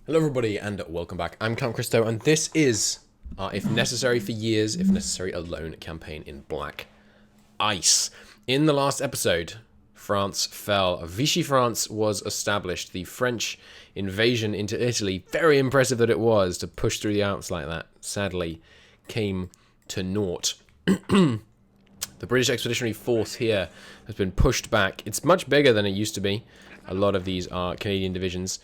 Hello everybody and welcome back. I'm Count Christo and this is our If Necessary for Years, If Necessary Alone campaign in Black Ice. In the last episode, France fell. Vichy France was established. The French invasion into Italy, very impressive that it was to push through the Alps like that, sadly came to naught. The British Expeditionary Force here has been pushed back. It's much bigger than it used to be. A lot of these are Canadian divisions.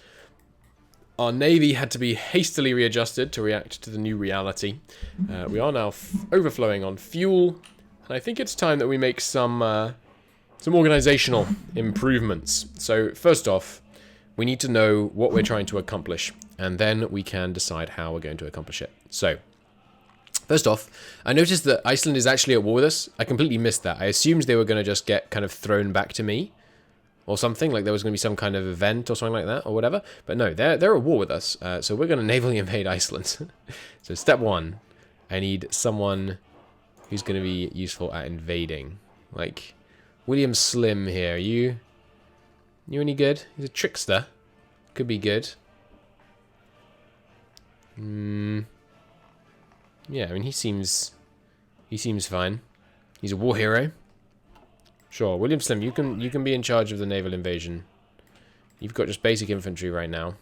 Our navy had to be hastily readjusted to react to the new reality. We are now overflowing on fuel, and I think it's time that we make some organizational improvements. So first off, we need to know what we're trying to accomplish, and then we can decide how we're going to accomplish it. So first off, I noticed that Iceland is actually at war with us. I completely missed that. I assumed they were going to just get kind of thrown back to me. Or something, like there was going to be some kind of event or something like that, or whatever. But no, they're at war with us, so we're going to navally invade Iceland. So step one, I need someone who's going to be useful at invading. Like, William Slim here, you any good? He's a trickster. Could be good. Yeah, I mean, he seems fine. He's a war hero. Sure, William Slim, you can be in charge of the naval invasion. You've got just basic infantry right now.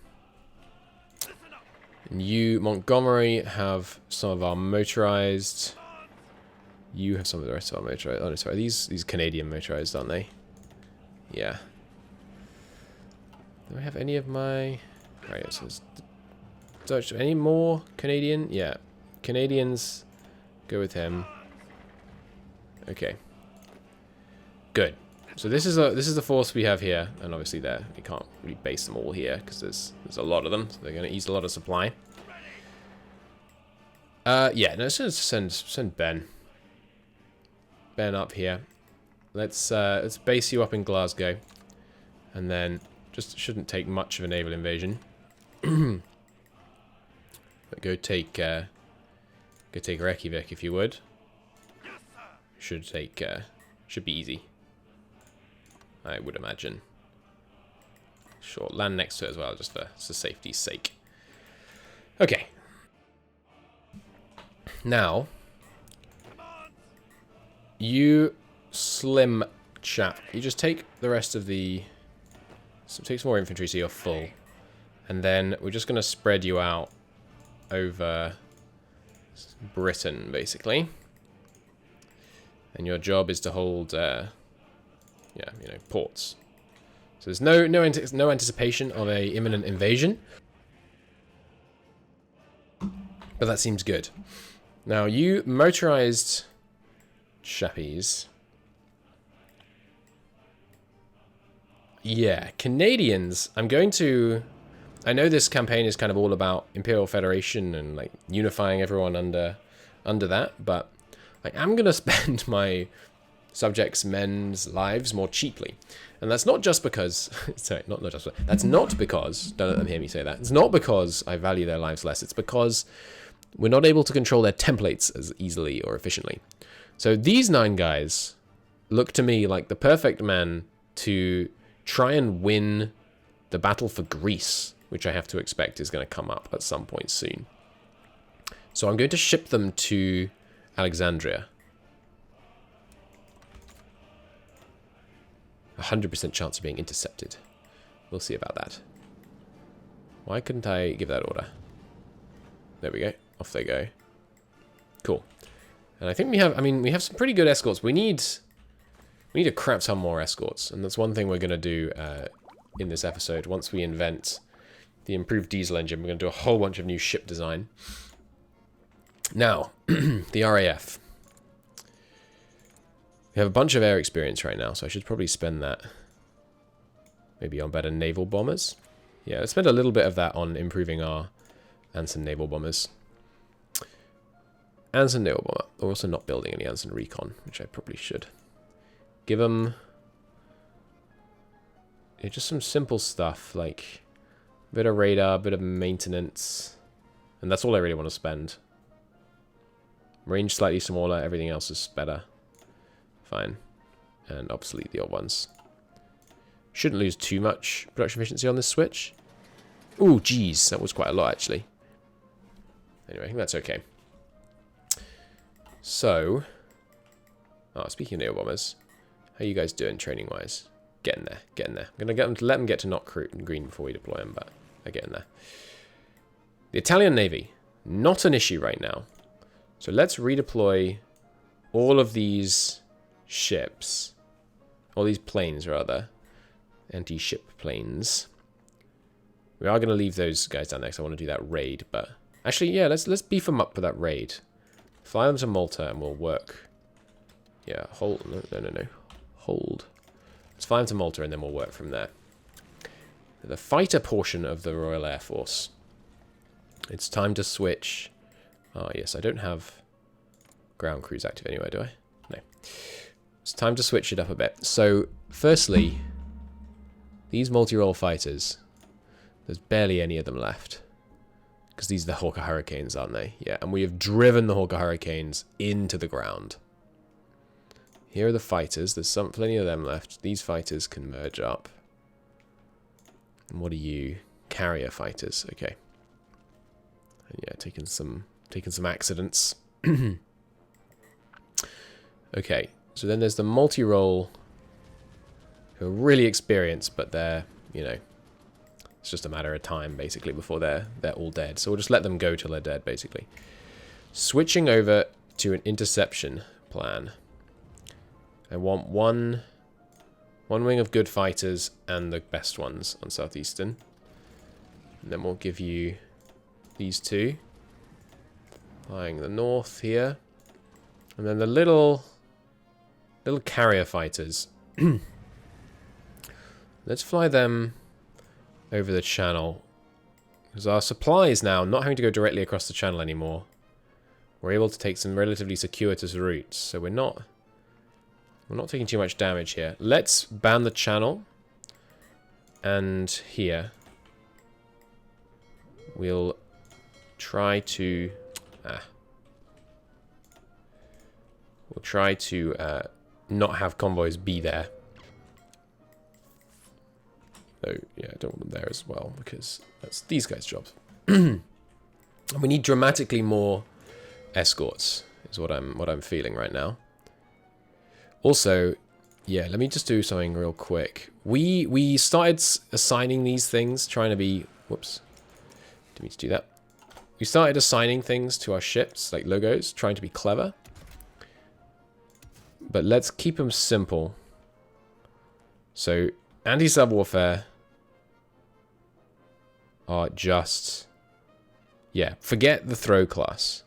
And you, Montgomery, have some of our motorized. You have some of the rest of our motorized. Oh, no, sorry, these Canadian motorized, aren't they? Yeah. Do I have any of my? Right, so Dutch. Any more Canadian? Yeah, Canadians. Go with him. Okay. Good. So this is the force we have here, and obviously there we can't really base them all here because there's a lot of them, so they're going to ease a lot of supply. Yeah, no, send Ben up here. Let's base you up in Glasgow, and then just shouldn't take much of a naval invasion. But go take Reykjavik if you would. Should be easy, I would imagine. Sure, land next to it as well, just for safety's sake. Okay. Now, you slim chap, you just take the rest of the... So take some more infantry so you're full. And then we're just going to spread you out over Britain, basically. And your job is to hold... yeah, you know, ports. So there's no anticipation of a imminent invasion. But that seems good. Now, you motorized chappies. Yeah, Canadians, I'm going to... I know this campaign is kind of all about Imperial Federation and, like, unifying everyone under that, but I am going to spend my subjects' men's lives more cheaply. And that's not just because... sorry, not just... That's not because... Don't let them hear me say that. It's not because I value their lives less. It's because we're not able to control their templates as easily or efficiently. So these 9 guys look to me like the perfect man to try and win the battle for Greece, which I have to expect is going to come up at some point soon. So I'm going to ship them to Alexandria. 100% chance of being intercepted. We'll see about that. Why couldn't I give that order? There we go. Off they go. Cool. And I think we have some pretty good escorts. We need a crap ton more escorts, and that's one thing we're going to do in this episode. Once we invent the improved diesel engine, we're going to do a whole bunch of new ship design. Now, the RAF. We have a bunch of air experience right now, so I should probably spend that maybe on better naval bombers. Yeah, let's spend a little bit of that on improving our Anson naval bombers. Anson naval bomber. We're also not building any Anson recon, which I probably should. Give them just some simple stuff, like a bit of radar, a bit of maintenance, and that's all I really want to spend. Range slightly smaller, everything else is better. Fine. And obsolete the old ones. Shouldn't lose too much production efficiency on this switch. Ooh, geez, that was quite a lot, actually. Anyway, I think that's okay. So, speaking of naval bombers, how you guys doing training-wise? Getting there, getting there. I'm going to let them get to not green before we deploy them, but they're getting there. The Italian Navy, not an issue right now. So let's redeploy all of these ships, all these planes, rather. Anti-ship planes. We are going to leave those guys down there because I want to do that raid, but... Actually, yeah, let's beef them up for that raid. Fly them to Malta and we'll work. Yeah, hold. No. Hold. Let's fly them to Malta and then we'll work from there. The fighter portion of the Royal Air Force. It's time to switch. Yes, I don't have ground crews active anyway, do I? No. It's time to switch it up a bit. So, firstly, these multi-role fighters, there's barely any of them left. Because these are the Hawker Hurricanes, aren't they? Yeah, and we have driven the Hawker Hurricanes into the ground. Here are the fighters. There's plenty of them left. These fighters can merge up. And what are you? Carrier fighters. Okay. And yeah, taking some accidents. Okay, so then there's the multi-role who are really experienced, but they're, you know, it's just a matter of time, basically, before they're all dead. So we'll just let them go till they're dead, basically. Switching over to an interception plan. I want one wing of good fighters and the best ones on Southeastern. And then we'll give you these two. Flying the north here. And then the little carrier fighters. Let's fly them over the channel. Because our supplies now, not having to go directly across the channel anymore, we're able to take some relatively circuitous routes. So we're not taking too much damage here. Let's ban the channel. And here we'll try to not have convoys be there. Though, yeah, I don't want them there as well, because that's these guys' jobs. And we need dramatically more escorts, is what I'm feeling right now. Also, yeah, let me just do something real quick. We started assigning these things, trying to be... Whoops. Didn't mean to do that. We started assigning things to our ships, like logos, trying to be clever. But let's keep them simple. So, anti-sub warfare are just... Yeah, forget the throw class.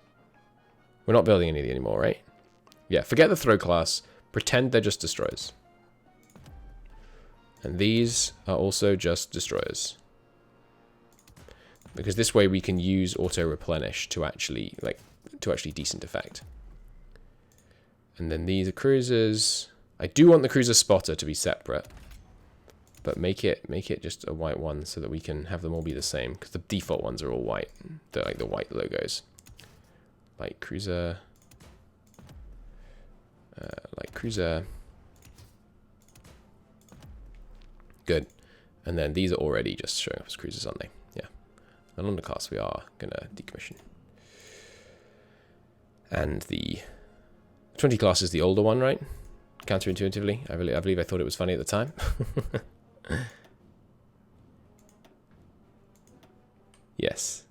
We're not building any of these anymore, right? Yeah, forget the throw class. Pretend they're just destroyers. And these are also just destroyers. Because this way we can use auto-replenish to actually decent effect. And then these are cruisers. I do want the cruiser spotter to be separate. But make it just a white one so that we can have them all be the same. Because the default ones are all white. They're like the white logos. Light cruiser. Light cruiser. Good. And then these are already just showing up as cruisers, aren't they? Yeah. And on the class we are going to decommission. And the 20 class is the older one, right? Counterintuitively. I believe I thought it was funny at the time. Yes.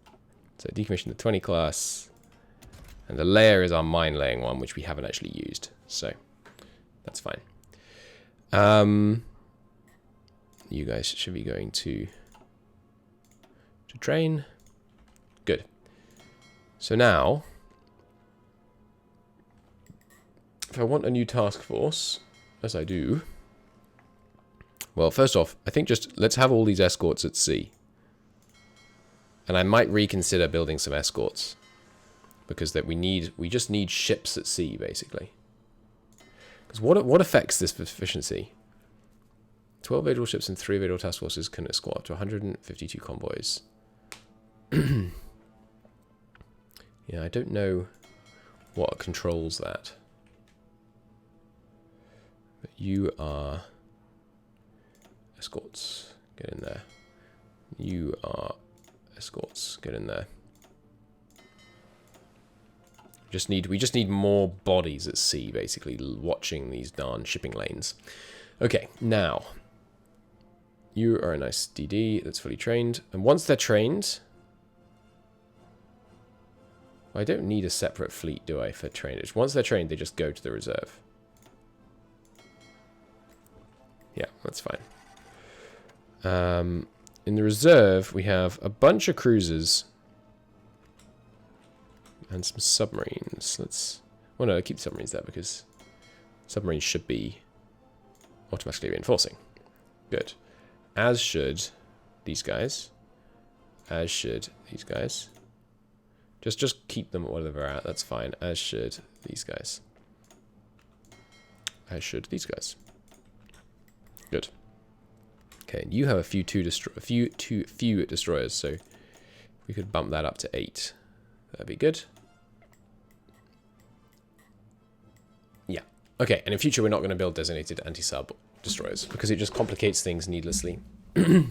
So decommission the 20 class. And the layer is our mine laying one, which we haven't actually used. So that's fine. You guys should be going to train. Good. So now, if I want a new task force, as I do, well, first off, I think just let's have all these escorts at sea. And I might reconsider building some escorts. Because that we just need ships at sea, basically. Because what affects this efficiency? 12 Admiral ships and 3 Admiral task forces can escort up to 152 convoys. Yeah, I don't know what controls that. But you are escorts. Get in there. You are escorts. Get in there. We just need more bodies at sea, basically, watching these darn shipping lanes. Okay, now, you are a nice DD that's fully trained. And once they're trained, I don't need a separate fleet, do I, for trainage? Once they're trained, they just go to the reserve. Yeah, that's fine. In the reserve, we have a bunch of cruisers and some submarines. Well, no, I keep submarines there because submarines should be automatically reinforcing. Good. As should these guys. As should these guys. Just keep them at whatever they're at. That's fine. As should these guys. As should these guys. Good. Okay, you have a few destroyers, so we could bump that up to 8. That'd be good. Yeah. Okay, and in future we're not going to build designated anti-sub destroyers because it just complicates things needlessly. Okay,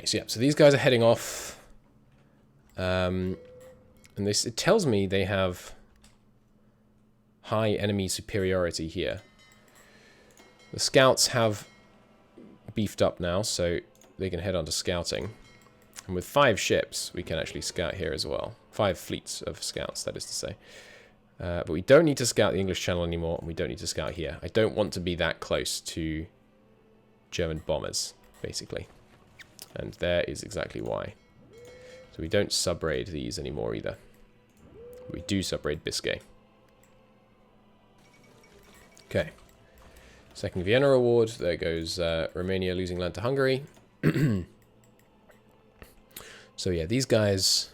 so yeah, so these guys are heading off. And it tells me they have high enemy superiority here. The scouts have beefed up now, so they can head on to scouting. And with 5 ships, we can actually scout here as well. 5 fleets of scouts, that is to say. But we don't need to scout the English Channel anymore, and we don't need to scout here. I don't want to be that close to German bombers, basically. And there is exactly why. So we don't sub-raid these anymore either. We do sub-raid Biscay. Okay. Second Vienna Award. There goes Romania losing land to Hungary. So yeah, these guys...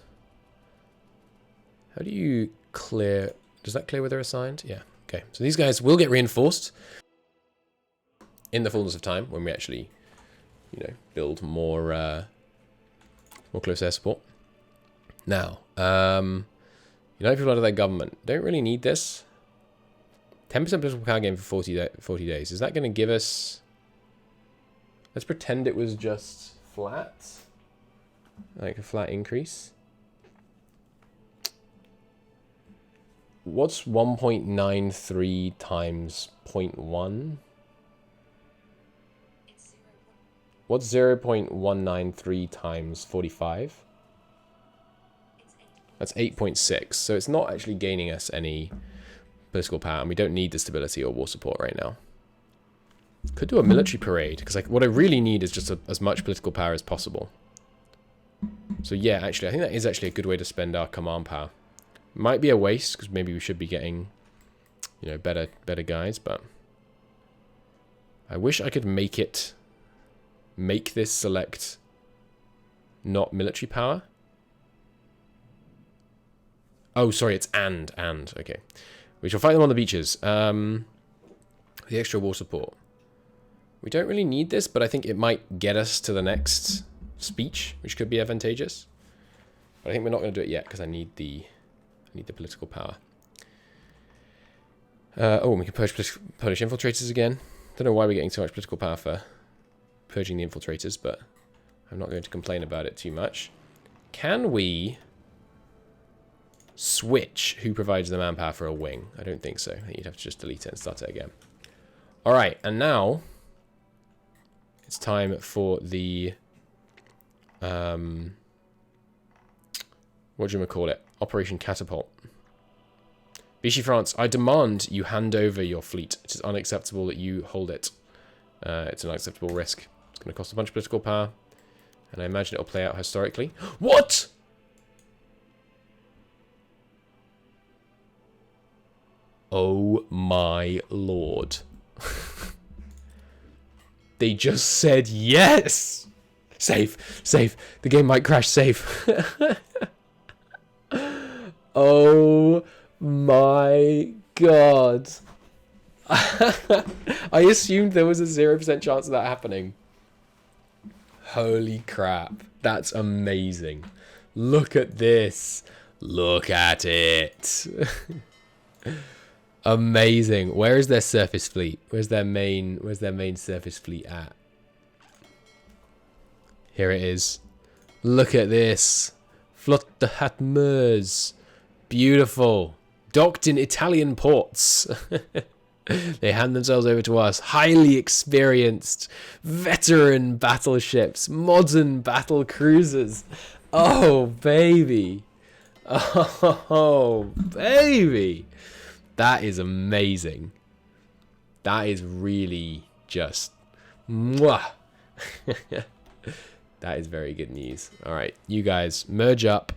How do you clear... Does that clear where they're assigned? Yeah. Okay. So these guys will get reinforced in the fullness of time when we actually, you know, build more close air support. Now, United people under their government don't really need this. 10% political power gain for 40 days. Is that going to give us... Let's pretend it was just flat. Like a flat increase. What's 1.93 times 0.1? What's 0.193 times 45? That's 8.6. So it's not actually gaining us any political power, and we don't need the stability or war support right now. Could do a military parade, because what I really need is just as much political power as possible. So yeah, actually, I think that is actually a good way to spend our command power. Might be a waste, because maybe we should be getting, you know, better guys, but I wish I could make this select not military power. Oh, sorry, it's and. Okay. We shall fight them on the beaches. The extra war support. We don't really need this, but I think it might get us to the next speech, which could be advantageous. But I think we're not going to do it yet, because I need the political power. We can purge Polish infiltrators again. Don't know why we're getting so much political power for purging the infiltrators, but I'm not going to complain about it too much. Can we switch who provides the manpower for a wing? I don't think so. I think you'd have to just delete it and start it again. Alright, and now it's time for the what do you call it? Operation Catapult. Vichy France, I demand you hand over your fleet. It is unacceptable that you hold it. It's an unacceptable risk. It's going to cost a bunch of political power, and I imagine it'll play out historically. What? Oh my lord. They just said yes! Save. The game might crash. Save. Oh my god. I assumed there was a 0% chance of that happening. Holy crap. That's amazing. Look at this. Look at it. Amazing. Where is their surface fleet? Where's their main surface fleet at? Here it is. Look at this. Flotte hat Meuse. Beautiful. Docked in Italian ports. They hand themselves over to us. Highly experienced, veteran battleships. Modern battle cruisers. Oh, baby. Oh, baby. That is amazing. That is really just... Mwah. That is very good news. All right, you guys merge up.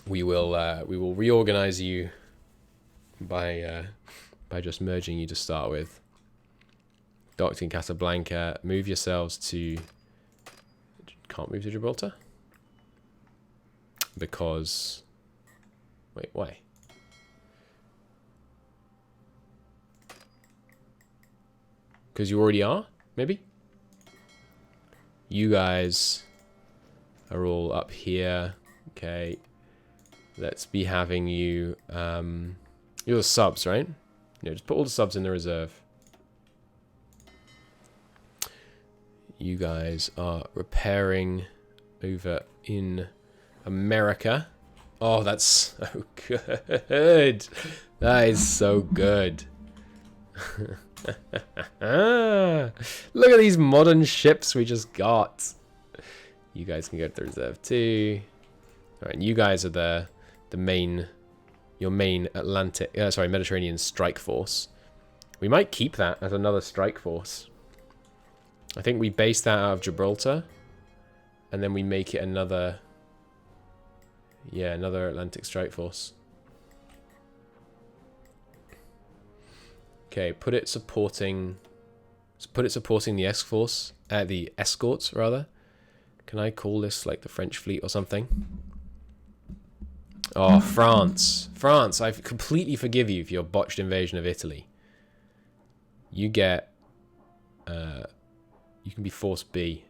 We will reorganize you by just merging you to start with. Docked in Casablanca. Move yourselves to... Can't move to Gibraltar? Because... Wait, why? Because you already are? Maybe? You guys are all up here. Okay. Let's be having you... you're the subs, right? Yeah, just put all the subs in the reserve. You guys are repairing over in America. Oh, that's so good. That is so good. Look at these modern ships we just got. You guys can go to the reserve too. Alright, you guys are your main Mediterranean strike force. We might keep that as another strike force. I think we base that out of Gibraltar, and then we make it another Atlantic strike force. Okay, put it supporting the S-force, the escorts rather. Can I call this like the French fleet or something? Oh, France. France, I completely forgive you for your botched invasion of Italy. You get... you can be Force B.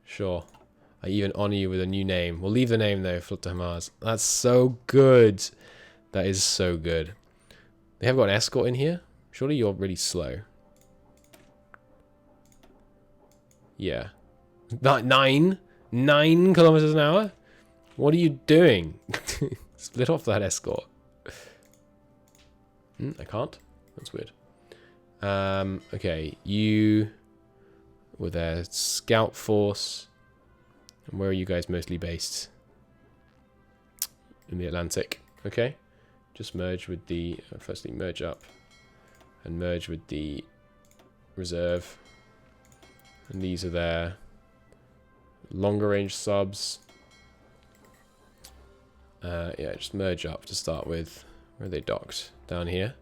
Sure. I even honor you with a new name. We'll leave the name though, Flotte Mars. That's so good. That is so good. They have got an escort in here? Surely you're really slow. Yeah. 9 kilometers an hour? What are you doing? Split off that escort. I can't? That's weird. Okay, you were their scout force. And where are you guys mostly based? In the Atlantic. Okay. Just merge with the... firstly, merge up. And merge with the reserve. And these are their longer range subs. Yeah, just merge up to start with. Where are they docked? Down here.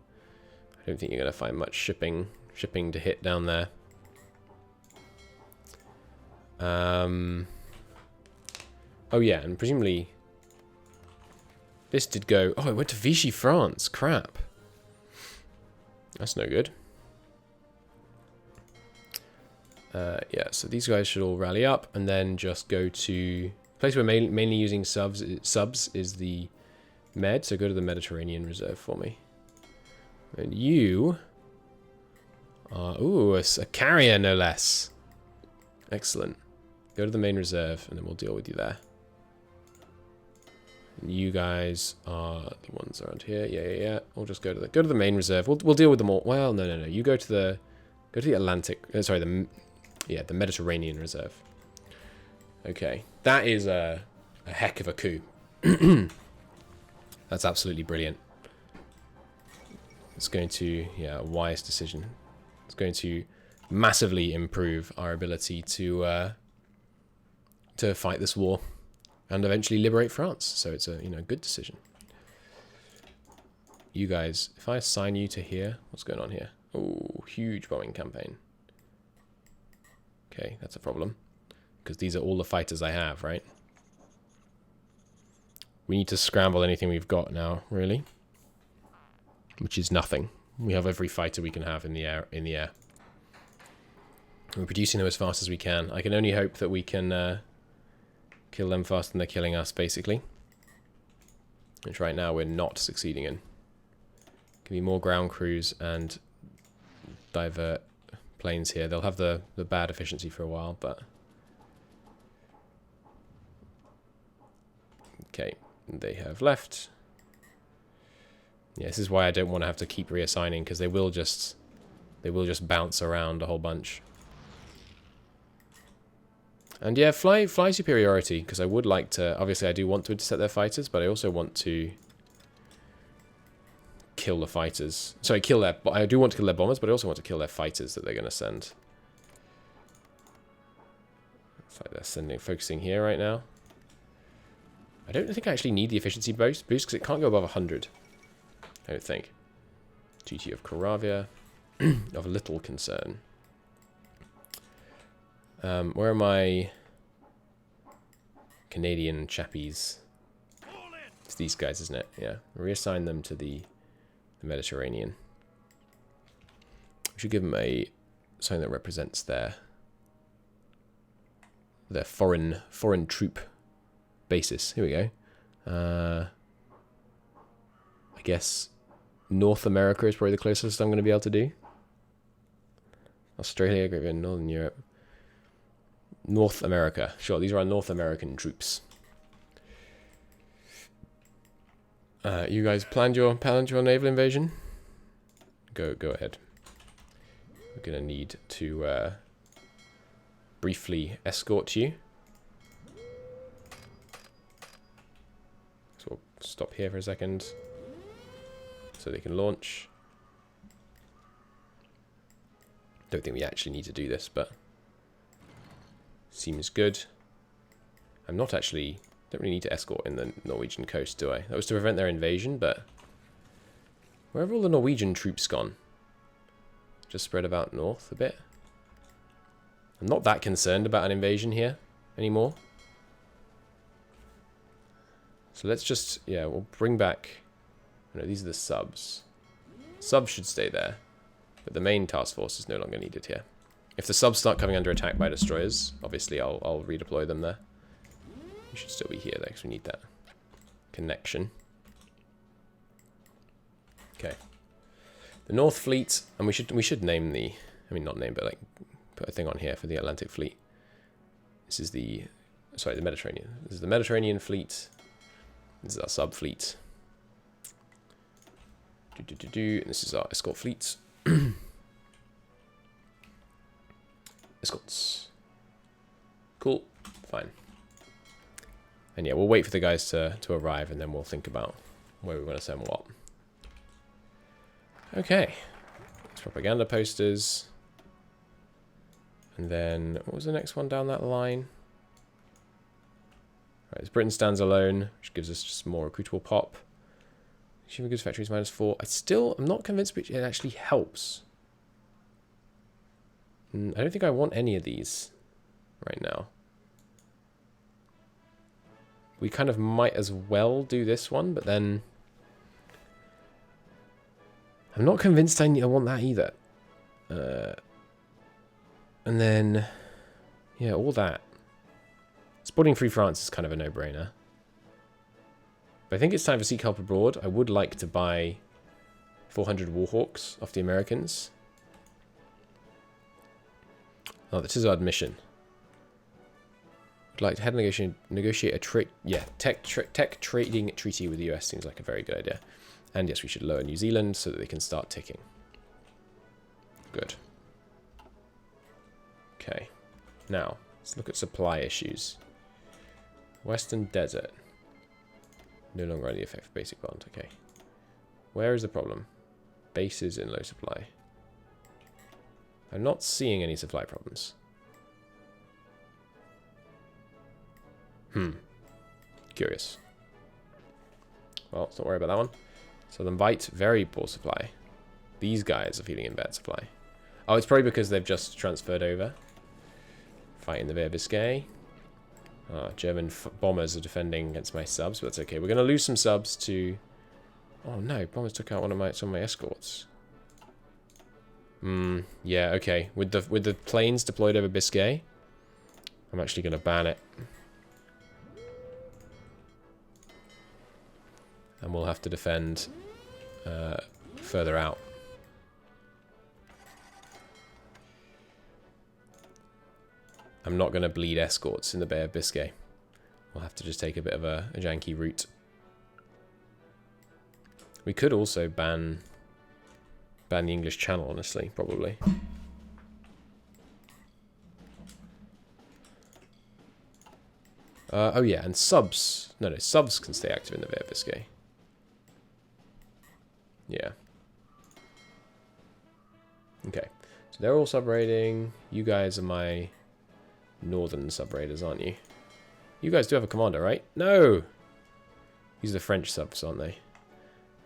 I don't think you're going to find much shipping to hit down there. Oh yeah, and presumably this did go... Oh, it went to Vichy, France. Crap. That's no good. Yeah, so these guys should all rally up and then just go to... The place we're mainly using subs is the Med, so go to the Mediterranean Reserve for me. And you are... Ooh, a carrier, no less. Excellent. Go to the main reserve, and then we'll deal with you there. And you guys are the ones around here. Yeah. We'll just go to the main reserve. We'll deal with them all. Well, no. You go to the Atlantic. Sorry, the Mediterranean Reserve. Okay, that is a heck of a coup. That's absolutely brilliant. It's going to, a wise decision. It's going to massively improve our ability to fight this war and eventually liberate France. So it's a good decision. You guys, if I assign you to here, what's going on here? Oh, huge bombing campaign. Okay, that's a problem. Because these are all the fighters I have, right? We need to scramble anything we've got now, really. Which is nothing. We have every fighter we can have in the air. We're producing them as fast as we can. I can only hope that we can kill them faster than they're killing us, basically. Which right now we're not succeeding in. Give me more ground crews and divert planes here. They'll have the bad efficiency for a while, but... Okay, they have left. Yeah, this is why I don't want to have to keep reassigning, because they will just bounce around a whole bunch. And yeah, fly superiority, because I would like to... Obviously, I do want to intercept their fighters, but I also want to kill the fighters. Sorry, kill their... I do want to kill their bombers, but I also want to kill their fighters that they're going to send. Looks like they're focusing here right now. I don't think I actually need the efficiency boost, because it can't go above 100. I don't think. GT of Caravia, of little concern. Where are my Canadian chappies? It's these guys, isn't it? Yeah. Reassign them to the Mediterranean. We should give them something that represents their foreign troop basis. Here we go. I guess North America is probably the closest I'm going to be able to do. Australia, Great Britain, Northern Europe. North America. Sure, these are our North American troops. You guys planned your naval invasion? Go ahead. We're going to need to briefly escort you. So we'll stop here for a second so they can launch. Don't think we actually need to do this, but seems good. I'm not actually... Don't really need to escort in the Norwegian coast, do I? That was to prevent their invasion, but... Where have all the Norwegian troops gone? Just spread about north a bit. I'm not that concerned about an invasion here anymore. So let's just... Yeah, we'll bring back... No, these are the subs. Subs should stay there. But the main task force is no longer needed here. If the subs start coming under attack by destroyers, obviously I'll redeploy them there. You should still be here though, because we need that connection. Okay. The North Fleet, and we should name the... I mean, not name, but like put a thing on here for the Atlantic Fleet. This is the... Sorry, the Mediterranean. This is the Mediterranean Fleet. This is our sub-fleet. And this is our escort fleet. Escorts. Cool. Fine. And yeah, we'll wait for the guys to arrive, and then we'll think about where we want to send what. Okay. It's propaganda posters. And then, what was the next one down that line? Right, it's Britain stands alone, which gives us just more recruitable pop. Consumer goods factories -4. I'm not convinced it actually helps. I don't think I want any of these right now. We kind of might as well do this one, but then... I'm not convinced I want that either. And then... Yeah, all that. Supporting Free France is kind of a no-brainer. But I think it's time for Seek Help Abroad. I would like to buy 400 Warhawks off the Americans. Oh, this is our admission. I'd like to head negotiate a tech trading treaty with the US. Seems like a very good idea. And yes, we should lower New Zealand so that they can start ticking. Good. Okay. Now, let's look at supply issues. Western Desert. No longer under the effect of basic bond. Okay. Where is the problem? Bases in low supply. I'm not seeing any supply problems. Curious. Well, let's not worry about that one. Southern Bight, very poor supply. These guys are feeling in bad supply. Oh, it's probably because they've just transferred over. Fighting the Bay of Biscay. German bombers are defending against my subs, but that's okay. We're going to lose some subs to... Oh no, bombers took out some of my escorts. Yeah, okay. With the planes deployed over Biscay, I'm actually going to ban it. And we'll have to defend further out. I'm not going to bleed escorts in the Bay of Biscay. We'll have to just take a bit of a janky route. We could also ban the English Channel, honestly, probably. Oh yeah, and subs. No, subs can stay active in the Bay of Biscay. Yeah. Okay. So they're all sub-raiding. You guys are my northern sub-raiders, aren't you? You guys do have a commander, right? No! These are the French subs, aren't they?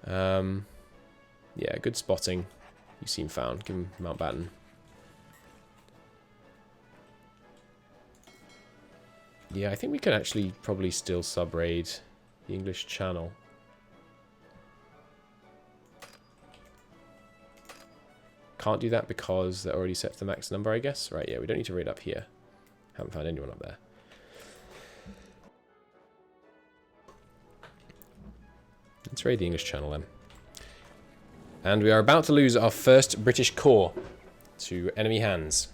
Yeah, good spotting. You seem found. Give him Mountbatten. Yeah, I think we could actually probably still sub-raid the English Channel. Can't do that because they're already set to the max number, I guess. Right, yeah, we don't need to raid up here. Haven't found anyone up there. Let's raid the English Channel then. And we are about to lose our first British corps to enemy hands.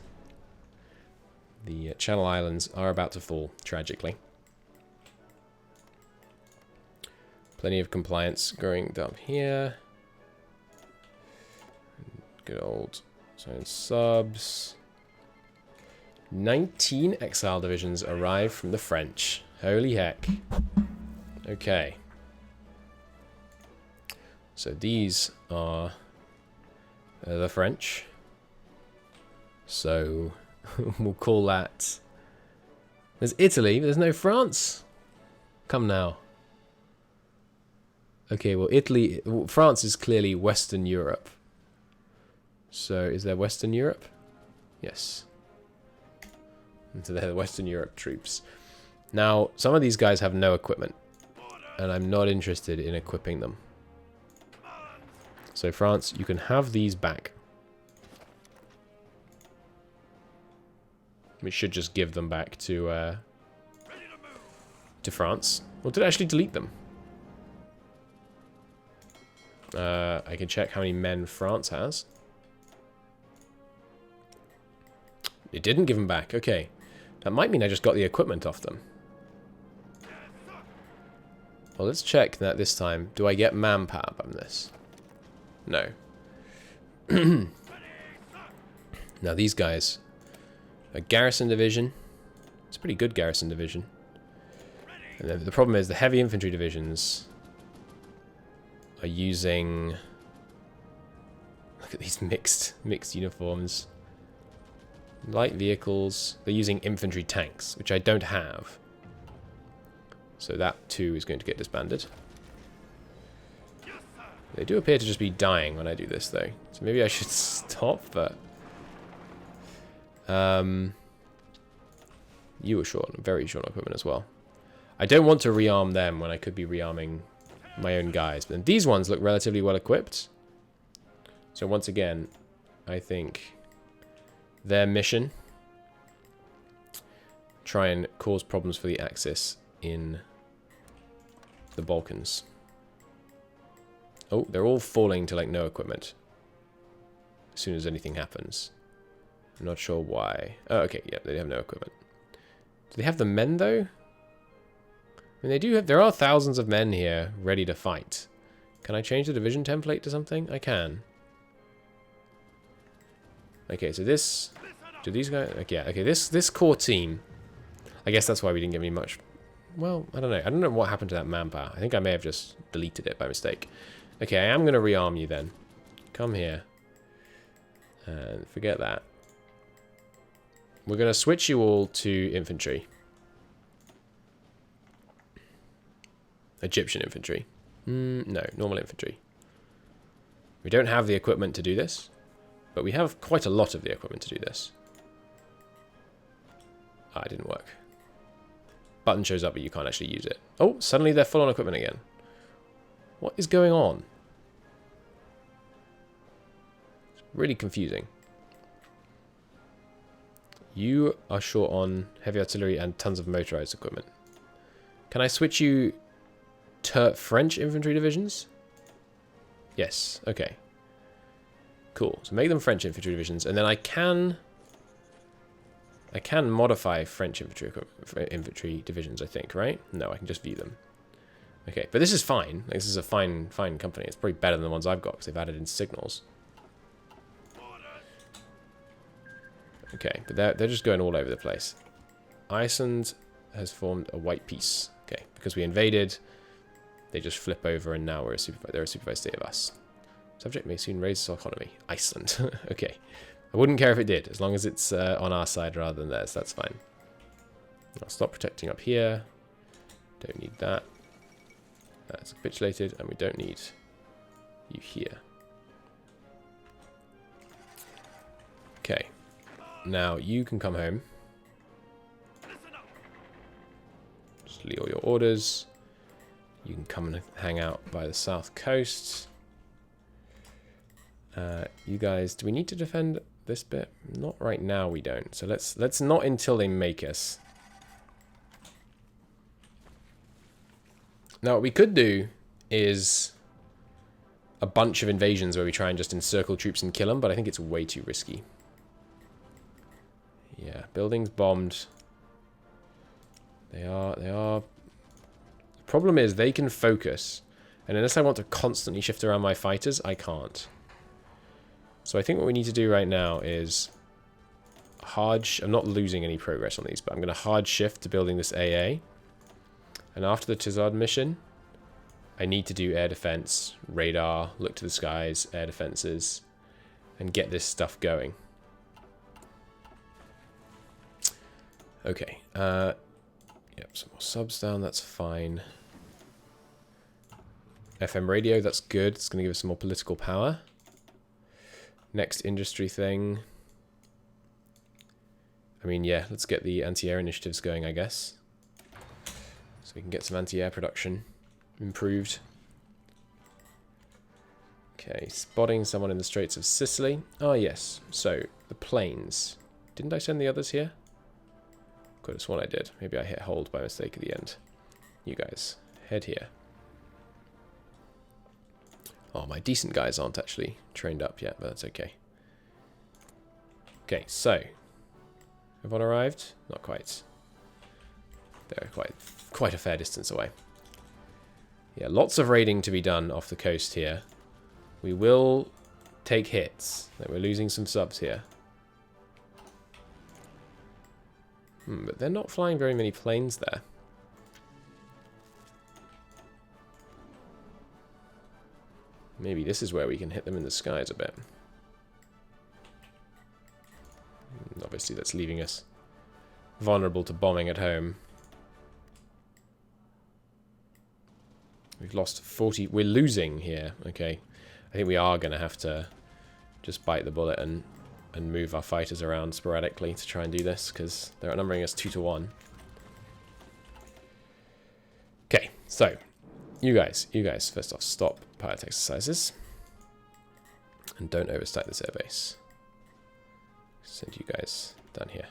The Channel Islands are about to fall, tragically. Plenty of compliance growing down here. Good old zone subs. 19 exile divisions arrive from the French. Holy heck. Okay. So these are the French. So we'll call that... There's Italy, but there's no France. Come now. Okay, well Italy... France is clearly Western Europe. So is there Western Europe? Yes. And so they're the Western Europe troops. Now, some of these guys have no equipment. And I'm not interested in equipping them. So France, you can have these back. We should just give them back to France. Or did I actually delete them? I can check how many men France has. It didn't give them back. Okay. That might mean I just got the equipment off them. Well, let's check that this time. Do I get manpower from this? No. Now these guys. A garrison division. It's a pretty good garrison division. And then the problem is the heavy infantry divisions are using... Look at these mixed uniforms. Light vehicles. They're using infantry tanks, which I don't have. So that too is going to get disbanded. They do appear to just be dying when I do this, though. So maybe I should stop, but... You were short, very short on equipment as well. I don't want to rearm them when I could be rearming my own guys. But these ones look relatively well equipped. So once again, I think their mission... Try and cause problems for the Axis in the Balkans. Oh, they're all falling to like no equipment. As soon as anything happens. I'm not sure why. Oh, okay, yeah, they have no equipment. Do they have the men though? I mean, they do have. There are thousands of men here ready to fight. Can I change the division template to something? I can. Okay, so this. Do these guys? Okay, yeah, okay. This core team. I guess that's why we didn't get any much. Well, I don't know. I don't know what happened to that manpower. I think I may have just deleted it by mistake. Okay, I am going to rearm you then. Come here. And forget that. We're going to switch you all to infantry. Egyptian infantry. No, normal infantry. We don't have the equipment to do this, but we have quite a lot of the equipment to do this. Ah, it didn't work. Button shows up, but you can't actually use it. Oh, suddenly they're full on equipment again. What is going on? It's really confusing. You are short on heavy artillery and tons of motorized equipment. Can I switch you to French infantry divisions? Yes, okay. Cool, so make them French infantry divisions, and then I can I can modify French infantry divisions, I think, right? No, I can just view them. Okay, but this is fine. Like, this is a fine company. It's probably better than the ones I've got because they've added in signals. Okay, but they're just going all over the place. Iceland has formed a white peace. Okay, because we invaded, they just flip over and now they're a supervised state of us. Subject may soon raise its economy. Iceland. Okay. I wouldn't care if it did, as long as it's on our side rather than theirs. That's fine. I'll stop protecting up here. Don't need that. That's capitulated, and we don't need you here. Okay. Now you can come home. Just leave all your orders. You can come and hang out by the south coast. You guys, do we need to defend this bit? Not right now, we don't. So let's not until they make us. Now what we could do is a bunch of invasions where we try and just encircle troops and kill them, but I think it's way too risky. Yeah, buildings bombed. They are. The problem is they can focus, and unless I want to constantly shift around my fighters, I can't. So I think what we need to do right now is I'm not losing any progress on these, but I'm going to hard shift to building this AA. And after the Tizard mission, I need to do air defense, radar, look to the skies, air defenses, and get this stuff going. Okay. Yep, some more subs down, that's fine. FM radio, that's good. It's going to give us some more political power. Next industry thing. I mean, yeah, let's get the anti-air initiatives going, I guess. So we can get some anti-air production improved. Okay, spotting someone in the Straits of Sicily. Oh, yes. So, the planes. Didn't I send the others here? Could have sworn I did. Maybe I hit hold by mistake at the end. You guys, head here. Oh, my decent guys aren't actually trained up yet, but that's okay. Okay, so. Everyone arrived? Not quite. They're quite a fair distance away. Yeah, lots of raiding to be done off the coast here. We will take hits. We're losing some subs here. But they're not flying very many planes there. Maybe this is where we can hit them in the skies a bit. Obviously, that's leaving us vulnerable to bombing at home. We've lost 40. We're losing here. Okay. I think we are going to have to just bite the bullet and move our fighters around sporadically to try and do this, because they're outnumbering us 2-1. Okay, so you guys, first off, stop pilot exercises and don't overstack this airbase. Send you guys down here.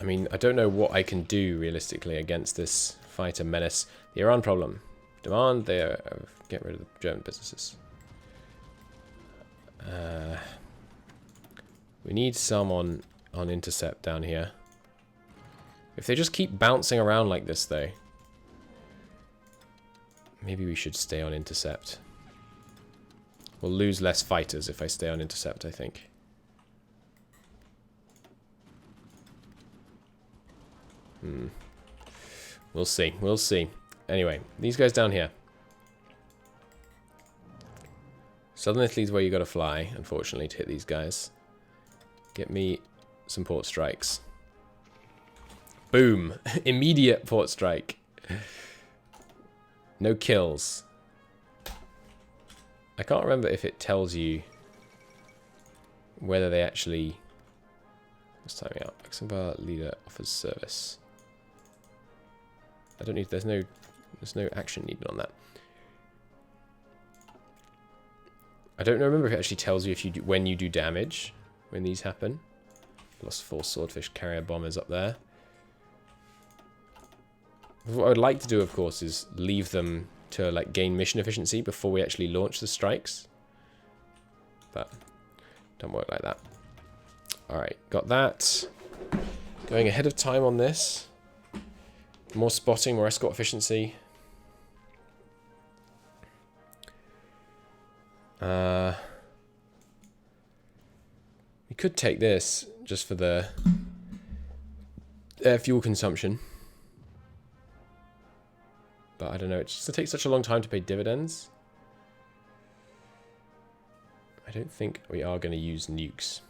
I mean, I don't know what I can do realistically against this fighter menace. The Iran problem. Demand they get rid of the German businesses. We need someone on intercept down here. If they just keep bouncing around like this, though, maybe we should stay on intercept. We'll lose less fighters if I stay on intercept, I think. We'll see. We'll see. Anyway, these guys down here. Southern Italy's where you got to fly, unfortunately, to hit these guys. Get me some port strikes. Boom! Immediate port strike. No kills. I can't remember if it tells you whether they actually... What's timing out? Luxembourg leader offers service. I don't need... There's no action needed on that. I don't remember if it actually tells you if you do, when you do damage when these happen. Lost 4 swordfish carrier bombers up there. What I would like to do, of course, is leave them to like gain mission efficiency before we actually launch the strikes. But Don't work like that. Alright, got that. Going ahead of time on this. More spotting, more escort efficiency. We could take this just for the air fuel consumption. But I don't know, it just takes such a long time to pay dividends. I don't think we are going to use nukes.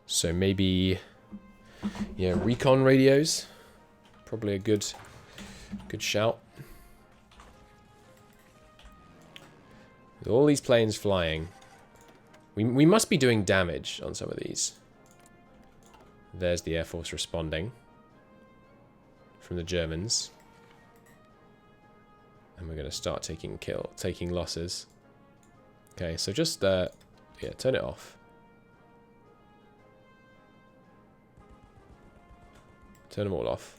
So maybe, yeah, recon radios. Probably a good shout. With all these planes flying, we must be doing damage on some of these. There's the Air Force responding from the Germans. And we're going to start taking losses. Okay, so just, yeah, turn it off. Turn them all off.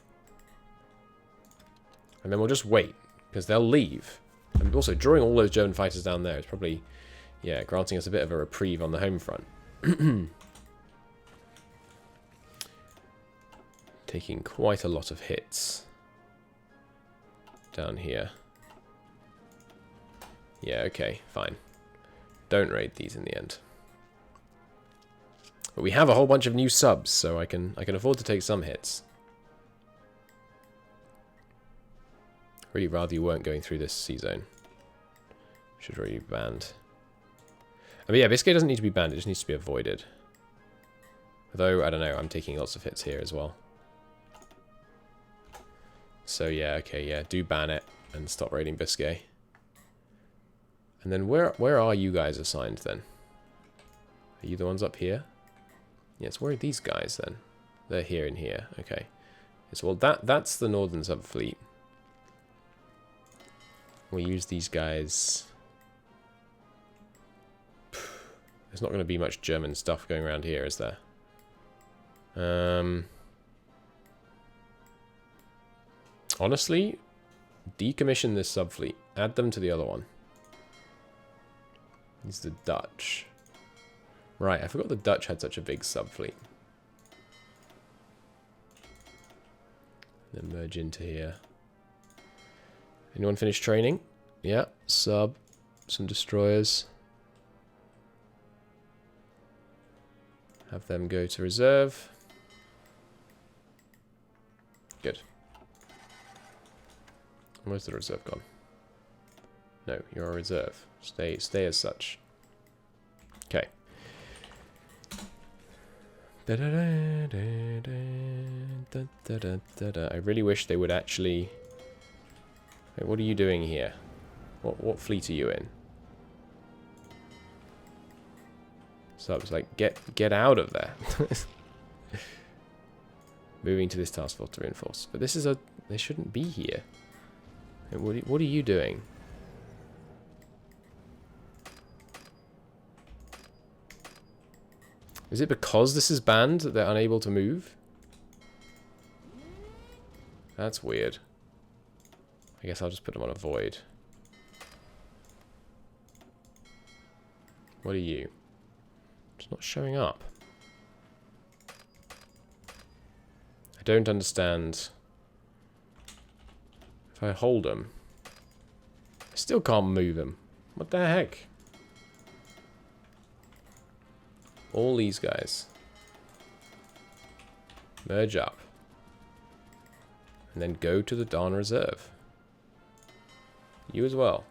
And then we'll just wait, because they'll leave. And also, drawing all those German fighters down there is probably, yeah, granting us a bit of a reprieve on the home front. Taking quite a lot of hits down here. Yeah, okay, fine. Don't raid these in the end. But we have a whole bunch of new subs, so I can afford to take some hits. Really rather you weren't going through this sea zone. Should really be banned. I mean, yeah, Biscay doesn't need to be banned, it just needs to be avoided. Although, I don't know, I'm taking lots of hits here as well. So yeah, okay, yeah, do ban it and stop raiding Biscay. And then where are you guys assigned then? Are you the ones up here? Yes, where are these guys then? They're here and here, okay. Yes, well that's the Northern Subfleet. We'll use these guys. There's not going to be much German stuff going around here, is there? Honestly, decommission this subfleet. Add them to the other one. These are the Dutch. Right, I forgot the Dutch had such a big subfleet. Then merge into here. Anyone finish training? Yeah, sub, some destroyers. Have them go to reserve. Good. Where's the reserve gone? No, you're a reserve. Stay as such. Okay. I really wish they would actually... Wait, what are you doing here? What fleet are you in? So I was like, get out of there. Moving to this task force to reinforce. But this is a... They shouldn't be here. What are you doing? Is it because this is banned that they're unable to move? That's weird. I guess I'll just put them on a void. What are you? It's not showing up. I don't understand. If I hold them, I still can't move them. What the heck? All these guys. Merge up. And then go to the Darn Reserve. You as well.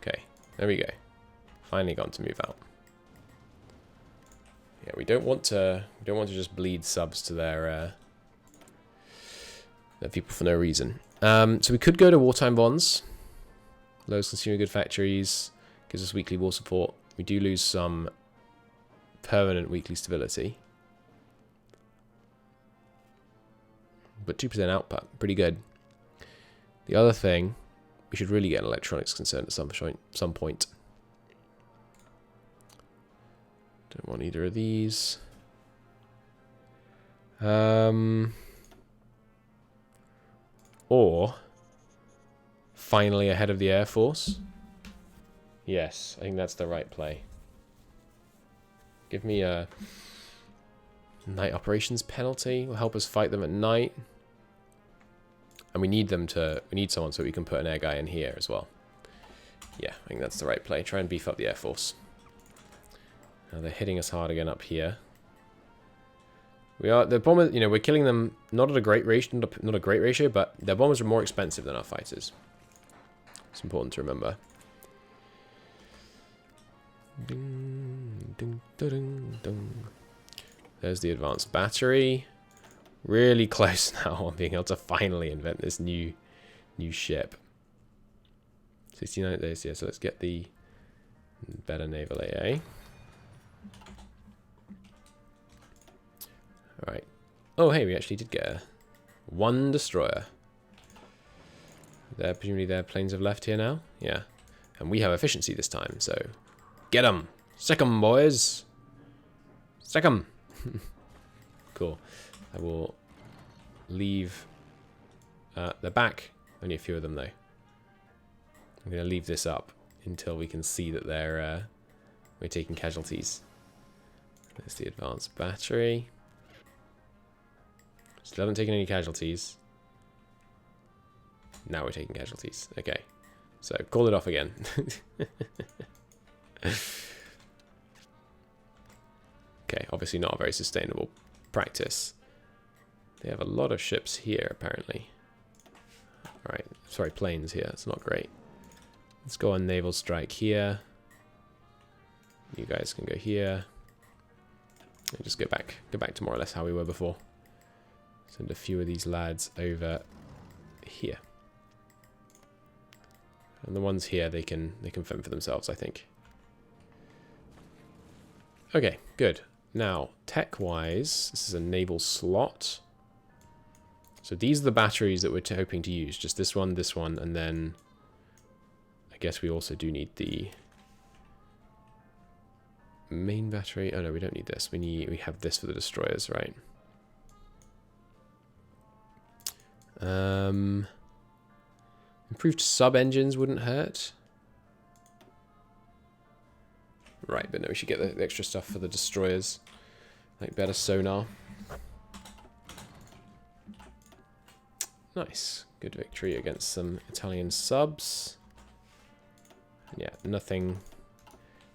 Okay, there we go. Finally gone to move out. Yeah, we don't want to just bleed subs to their people for no reason. So we could go to wartime bonds. Lowest consumer good factories gives us weekly war support. We do lose some permanent weekly stability. But 2% output, pretty good. The other thing, we should really get an electronics concern at some point. Don't want either of these. Or finally ahead of the Air Force. Yes, I think that's the right play. Give me a night operations penalty. Will help us fight them at night. And we need them to... We need someone so we can put an air guy in here as well. Yeah, I think that's the right play. Try and beef up the Air Force. Now they're hitting us hard again up here. The bombers, you know, we're killing them not at a great ratio, not a great ratio, but their bombers are more expensive than our fighters. It's important to remember. Ding, ding, ding, ding. There's the advanced battery. Really close now on being able to finally invent this new ship. 69 days, yeah, so let's get the better naval AA. Alright. Oh, hey, we actually did get one destroyer. Presumably their planes have left here now. Yeah. And we have efficiency this time, so... Get 'em! Sick 'em, boys! Sick 'em! Cool. I will leave... they're back. Only a few of them, though. I'm going to leave this up until we can see that we're taking casualties. There's the advanced battery. Still haven't taken any casualties. Now we're taking casualties. Okay. So, call it off again. Okay, obviously not a very sustainable practice. They have a lot of ships here, apparently. Alright, sorry, planes here. It's not great. Let's go on naval strike here. You guys can go here. And just go back to more or less how we were before. Send a few of these lads over here. And the ones here, they can fend for themselves, I think. Okay, good. Now, tech-wise, this is a naval slot. So these are the batteries that we're hoping to use. Just this one, and then I guess we also do need the main battery. Oh no, we don't need this. We have this for the destroyers, right? Improved sub-engines wouldn't hurt. Right, but no, we should get the extra stuff for the destroyers. Like better sonar. Nice. Good victory against some Italian subs. Yeah, nothing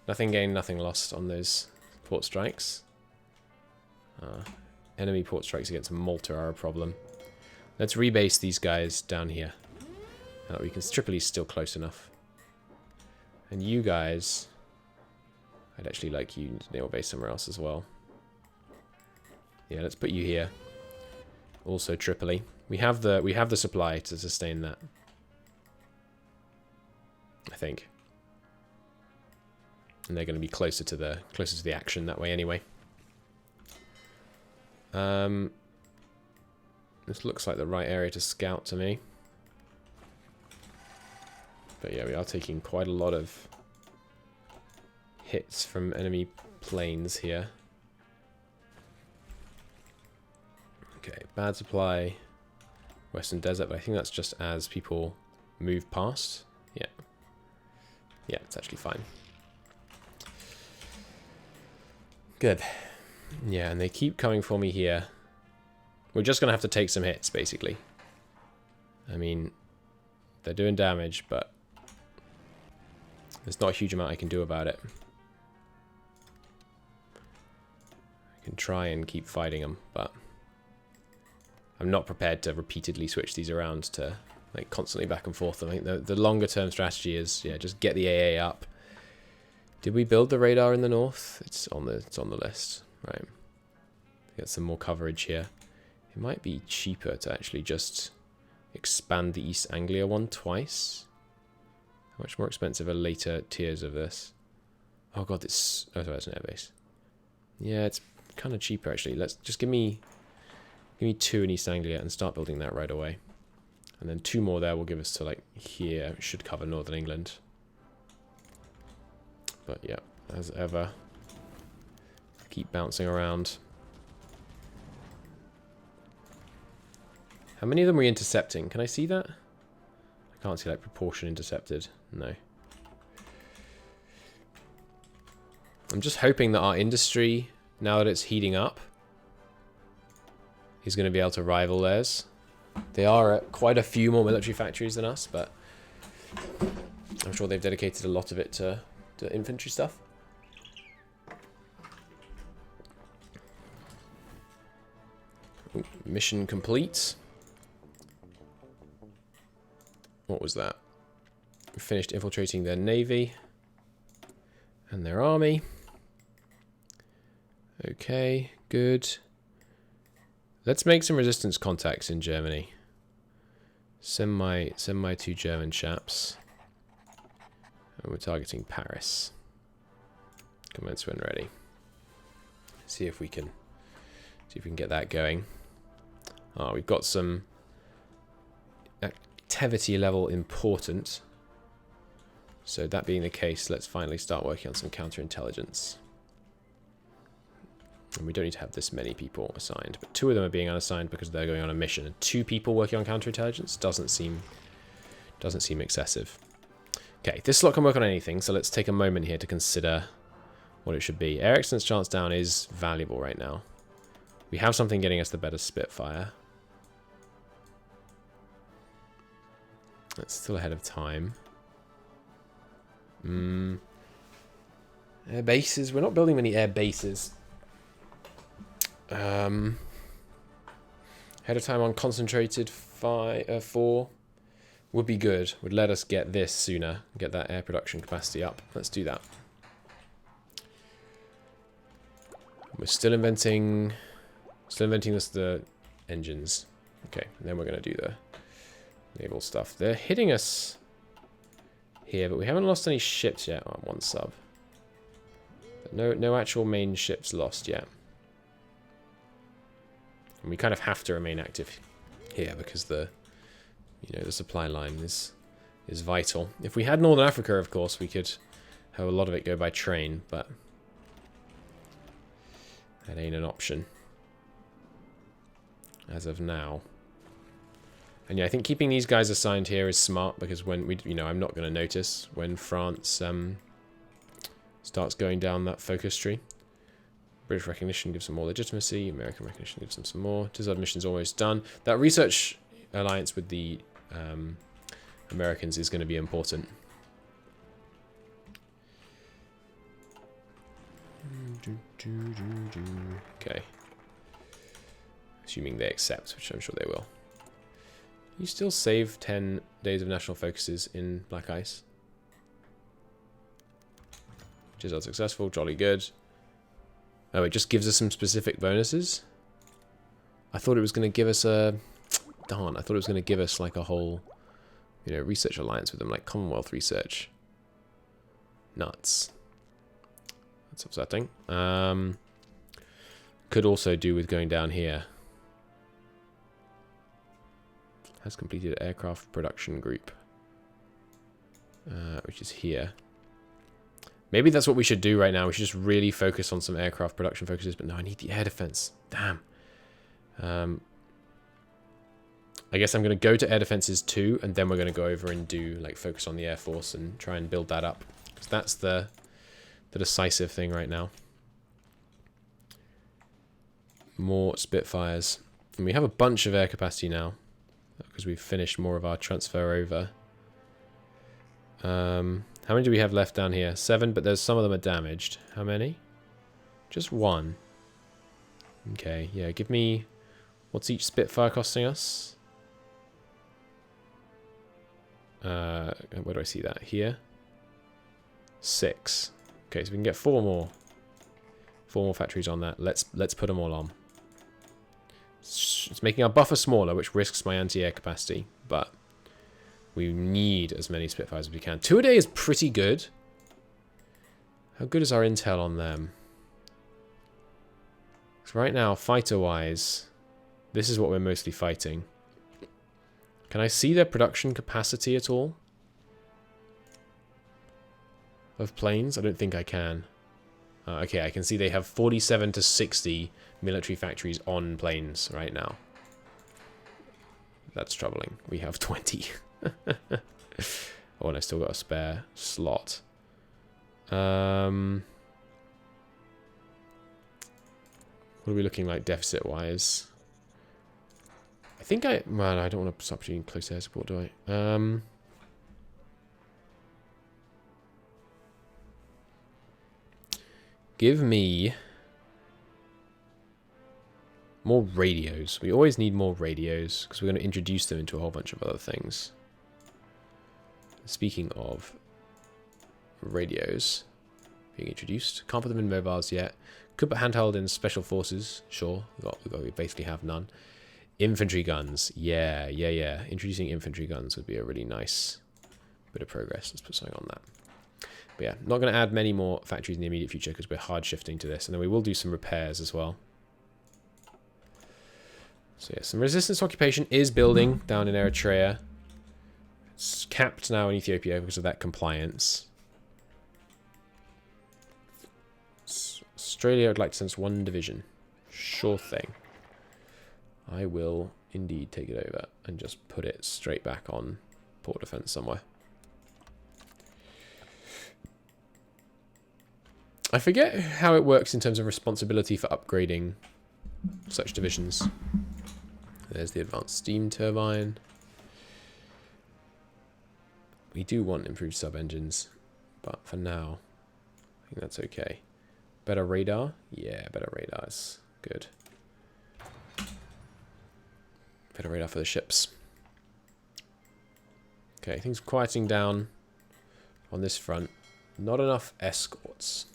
gained, nothing lost on those port strikes. Enemy port strikes against Malta are a problem. Let's rebase these guys down here. Now that we can... Tripoli's still close enough. And you guys... I'd actually like you to naval base somewhere else as well. Yeah, let's put you here. Also Tripoli. We have the supply to sustain that. I think. And they're going to be closer to the action that way anyway. This looks like the right area to scout to me. But yeah, we are taking quite a lot of hits from enemy planes here. Okay, bad supply. Western Desert, but I think that's just as people move past. Yeah. Yeah, it's actually fine. Good. Yeah, and they keep coming for me here. We're just going to have to take some hits, basically. I mean, they're doing damage, but there's not a huge amount I can do about it. I can try and keep fighting them, but I'm not prepared to repeatedly switch these around to like constantly back and forth. I think the longer term strategy is, yeah, just get the AA up. Did we build the radar in the north? It's on the list, right? Get some more coverage here. It might be cheaper to actually just expand the East Anglia one twice. How much more expensive are later tiers of this? Oh god, it's... Oh, sorry, it's an airbase. Yeah, it's kind of cheaper actually. Let's just give me 2 in East Anglia and start building that right away. And then 2 more there will give us to like here. It should cover Northern England. But yeah, as ever, keep bouncing around. How many of them are we intercepting? Can I see that? I can't see like proportion intercepted. No. I'm just hoping that our industry, now that it's heating up, is going to be able to rival theirs. They are at quite a few more military factories than us, but I'm sure they've dedicated a lot of it to infantry stuff. Ooh, mission complete. What was that? We finished infiltrating their navy and their army. Okay, good. Let's make some resistance contacts in Germany. Send my 2 German chaps. And we're targeting Paris. Commence when ready. See if we can get that going. Oh, we've got some activity level important. So that being the case, let's finally start working on some counterintelligence. And we don't need to have this many people assigned, but 2 of them are being unassigned because they're going on a mission. And 2 people working on counterintelligence doesn't seem excessive. Okay, this slot can work on anything, so let's take a moment here to consider what it should be. Air excellence chance down is valuable right now. We have something getting us the better Spitfire. That's still ahead of time. Air bases. We're not building many air bases. Ahead of time on concentrated 4 would be good. Would let us get this sooner. Get that air production capacity up. Let's do that. We're still inventing the engines. Okay, and then we're going to do the naval stuff. They're hitting us here, but we haven't lost any ships yet. Oh, 1 sub. But no actual main ships lost yet. And we kind of have to remain active here because the supply line is vital. If we had Northern Africa, of course, we could have a lot of it go by train, but that ain't an option as of now. And yeah, I think keeping these guys assigned here is smart because when I'm not going to notice when France starts going down that focus tree. British recognition gives them more legitimacy. American recognition gives them some more. Disabled mission's almost done. That research alliance with the Americans is going to be important. Okay. Assuming they accept, which I'm sure they will. You still save 10 days of national focuses in Black Ice. Which is unsuccessful. Jolly good. Oh, it just gives us some specific bonuses? I thought it was going to give us a... Darn, I thought it was going to give us like a whole, research alliance with them, like Commonwealth research. Nuts. That's upsetting. Could also do with going down here. Has completed aircraft production group. Which is here. Maybe that's what we should do right now. We should just really focus on some aircraft production focuses. But no, I need the air defense. Damn. I guess I'm going to go to air defenses 2, and then we're going to go over and do focus on the Air Force and try and build that up. Because that's the decisive thing right now. More Spitfires. And we have a bunch of air capacity now. Because we've finished more of our transfer over. How many do we have left down here? 7, but there's some of them are damaged. How many? Just 1. Okay, yeah, give me... What's each Spitfire costing us? Where do I see that? Here? 6. Okay, so we can get 4 more. 4 more factories on that. Let's put them all on. It's making our buffer smaller, which risks my anti-air capacity, but we need as many Spitfires as we can. 2 a day is pretty good. How good is our intel on them? So right now, fighter-wise, this is what we're mostly fighting. Can I see their production capacity at all? Of planes? I don't think I can. Okay, I can see they have 47 to 60 military factories on planes right now. That's troubling. We have 20. Oh, and I still got a spare slot. What are we looking like deficit-wise? I think well, I don't want to stop doing close air support, do I? Give me more radios. We always need more radios because we're going to introduce them into a whole bunch of other things. Speaking of radios being introduced, can't put them in mobiles yet. Could put handheld in special forces. Sure, we basically have none. Infantry guns, yeah. Introducing infantry guns would be a really nice bit of progress. Let's put something on that. But yeah, not going to add many more factories in the immediate future because we're hard shifting to this, and then we will do some repairs as well. So yeah, some resistance occupation is building down in Eritrea. It's capped now in Ethiopia because of that compliance. Australia would like to send us 1 division. Sure thing. I will indeed take it over and just put it straight back on port defense somewhere. I forget how it works in terms of responsibility for upgrading such divisions. There's the advanced steam turbine. We do want improved sub-engines, but for now, I think that's okay. Better radar? Yeah, better radar is good. Better radar for the ships. Okay, things quieting down on this front. Not enough escorts.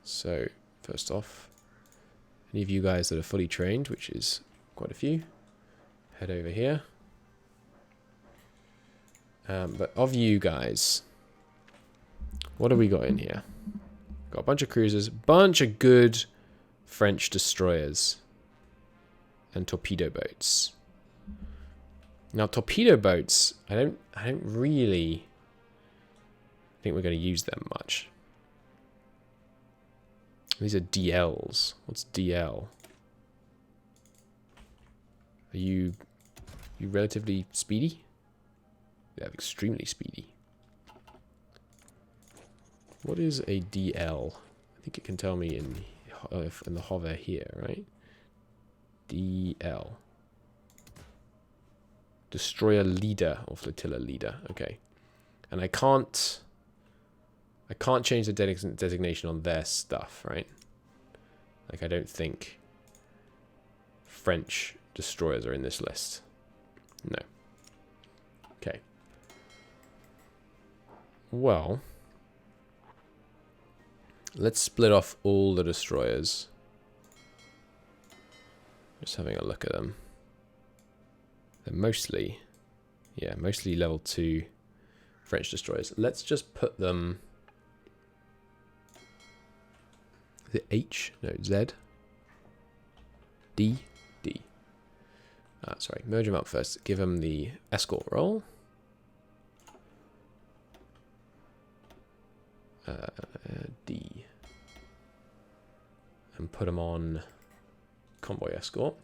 So, first off, any of you guys that are fully trained, which is quite a few, head over here. But of you guys, what have we got in here? Got a bunch of cruisers, bunch of good French destroyers, and torpedo boats. Now, torpedo boats, I don't really think we're going to use them much. These are DLs. What's DL? Are you relatively speedy? Yeah, extremely speedy. What is a DL? I think it can tell me in the hover here, right? DL. Destroyer leader or flotilla leader. Okay. And I can't change the designation on their stuff, right? Like, I don't think French destroyers are in this list. No. Okay. Well, let's split off all the destroyers. Just having a look at them. They're mostly level 2 French destroyers. Let's just put them... Is it H? No, Z? D? D. Sorry, merge them up first. Give them the escort role. D. And put them on convoy escort.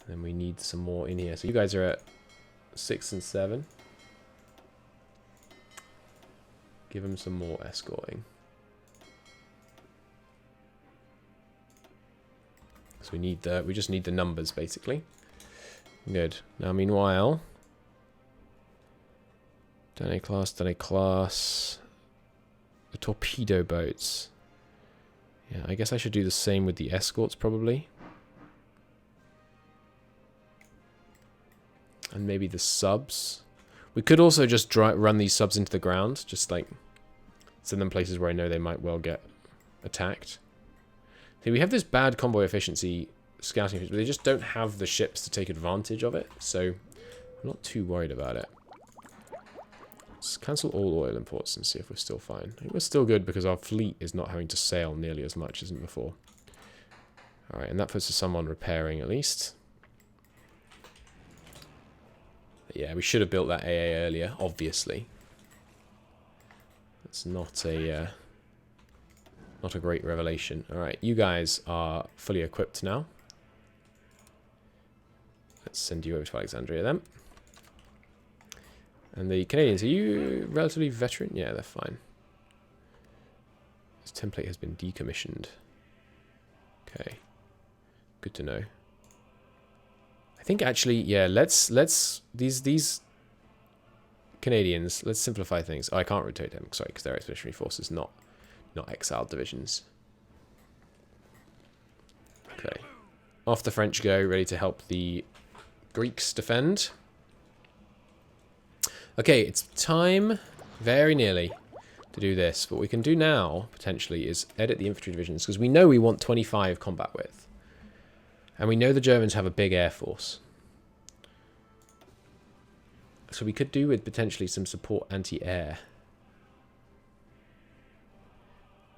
And then we need some more in here. So you guys are at 6 and 7. Give them some more escorting. So we just need the numbers basically. Good. Now meanwhile, Dene class, the torpedo boats. Yeah, I guess I should do the same with the escorts probably. And maybe the subs. We could also just run these subs into the ground, just like send them places where I know they might well get attacked. See, we have this bad convoy efficiency, scouting efficiency, but they just don't have the ships to take advantage of it, so I'm not too worried about it. Let's cancel all oil imports and see if we're still fine. I think we're still good because our fleet is not having to sail nearly as much as before. Alright, and that puts us some on repairing at least. Yeah, we should have built that AA earlier, obviously. That's not a great revelation. Alright, you guys are fully equipped now. Let's send you over to Alexandria then. And the Canadians, are you relatively veteran? Yeah, they're fine. This template has been decommissioned. Okay. Good to know. I think actually, yeah, let's these Canadians, let's simplify things. Oh, I can't rotate them, sorry, because they're expeditionary forces, not exiled divisions. Okay. Off the French go, ready to help the Greeks defend. Okay, it's time, very nearly, to do this. What we can do now, potentially, is edit the infantry divisions, because we know we want 25 combat width. And we know the Germans have a big air force. So we could do with potentially some support anti-air.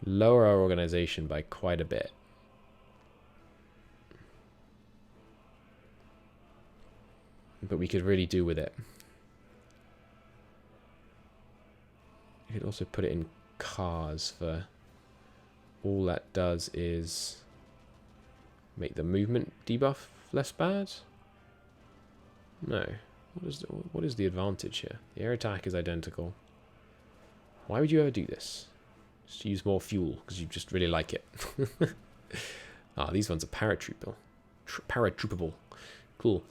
Lower our organization by quite a bit. But we could really do with it. You could also put it in cars for... All that does is make the movement debuff less bad? No. What is the advantage here? The air attack is identical. Why would you ever do this? Just use more fuel, because you just really like it. Ah, these ones are paratroopable. Paratroopable. Cool.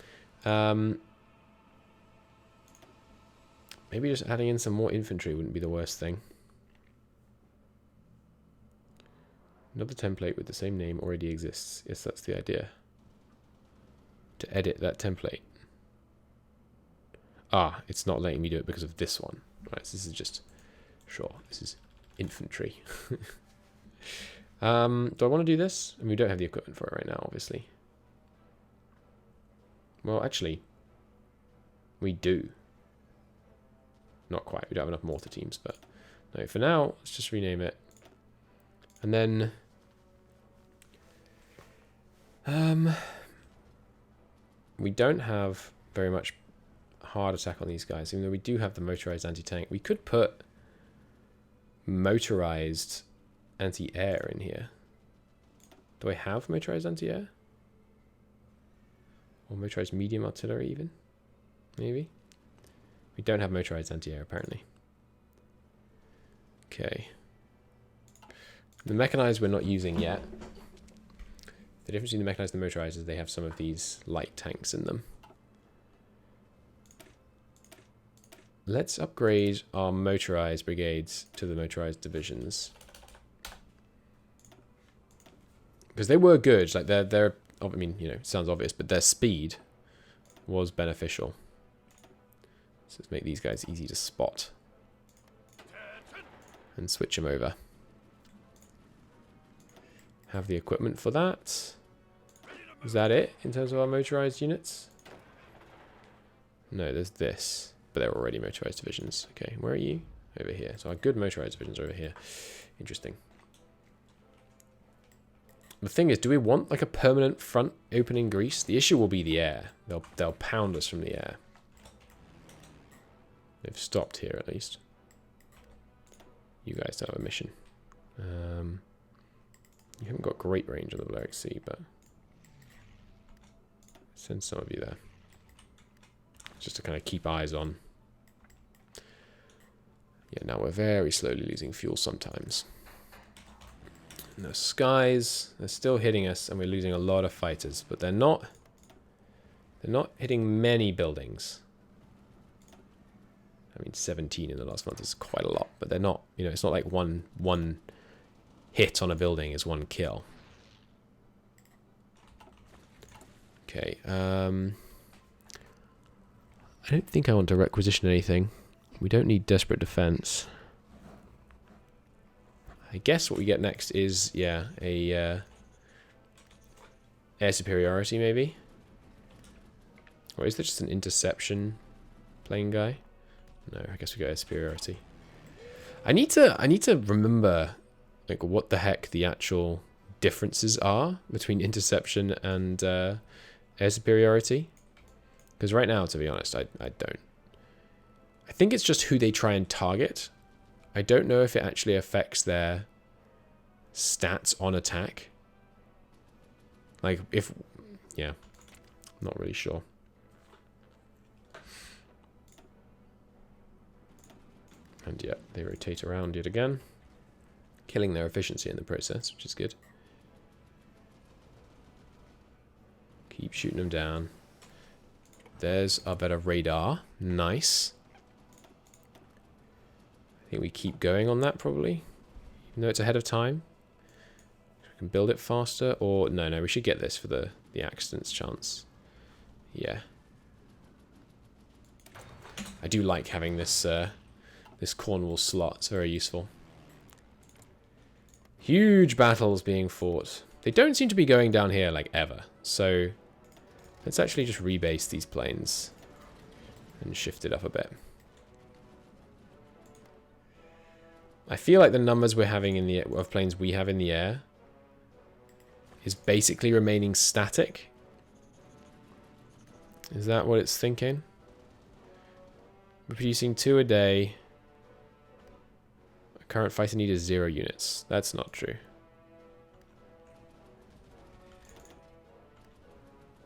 Maybe just adding in some more infantry wouldn't be the worst thing. Another template with the same name already exists. Yes, that's the idea. To edit that template. Ah, it's not letting me do it because of this one. Right, so this is just... Sure, this is infantry. Do I want to do this? I mean, we don't have the equipment for it right now, obviously. Well, actually, we do. Not quite. We don't have enough mortar teams, but... No, for now, let's just rename it. And then... we don't have very much hard attack on these guys, even though we do have the motorized anti-tank. We could put motorized anti-air in here. Do I have motorized anti-air? Or motorized medium artillery even? Maybe? We don't have motorized anti-air apparently. Okay. The mechanized we're not using yet. The difference between the mechanized and the motorized is they have some of these light tanks in them. Let's upgrade our motorized brigades to the motorized divisions. Because they were good. Like they're I mean, you know, it sounds obvious, but their speed was beneficial. So let's make these guys easy to spot. And switch them over. Have the equipment for that. Is that it in terms of our motorized units? No, there's this. But they're already motorized divisions. Okay, where are you? Over here. So our good motorized divisions are over here. Interesting. The thing is, do we want like a permanent front opening Greece? The issue will be the air. They'll pound us from the air. They've stopped here at least. You guys don't have a mission. You haven't got great range on the Balearic Sea, but send some of you there. Just to kind of keep eyes on. Yeah, now we're very slowly losing fuel sometimes. And the skies, they're still hitting us, and we're losing a lot of fighters, but they're not hitting many buildings. I mean, 17 in the last month is quite a lot, but they're not, you know, it's not like one hit on a building is one kill. Okay, I don't think I want to requisition anything. We don't need desperate defense. I guess what we get next is, yeah, a air superiority maybe. Or is there just an interception plane guy? No, I guess we got air superiority. I need to remember like what the heck the actual differences are between interception and air superiority. Because right now, to be honest, I don't. I think it's just who they try and target. I don't know if it actually affects their stats on attack. Like, if... Yeah. Not really sure. And yeah, they rotate around yet again. Killing their efficiency in the process, which is good. Keep shooting them down. There's our better radar. Nice. I think we keep going on that, probably. Even though it's ahead of time. We can build it faster, or... No, we should get this for the accidents chance. Yeah. I do like having this this Cornwall slot. It's very useful. Huge battles being fought. They don't seem to be going down here, like, ever. So, let's actually just rebase these planes. And shift it up a bit. I feel like the numbers we're having in the of planes we have in the air is basically remaining static. Is that what it's thinking? We're producing 2 a day. Our current fighter need is 0 units. That's not true.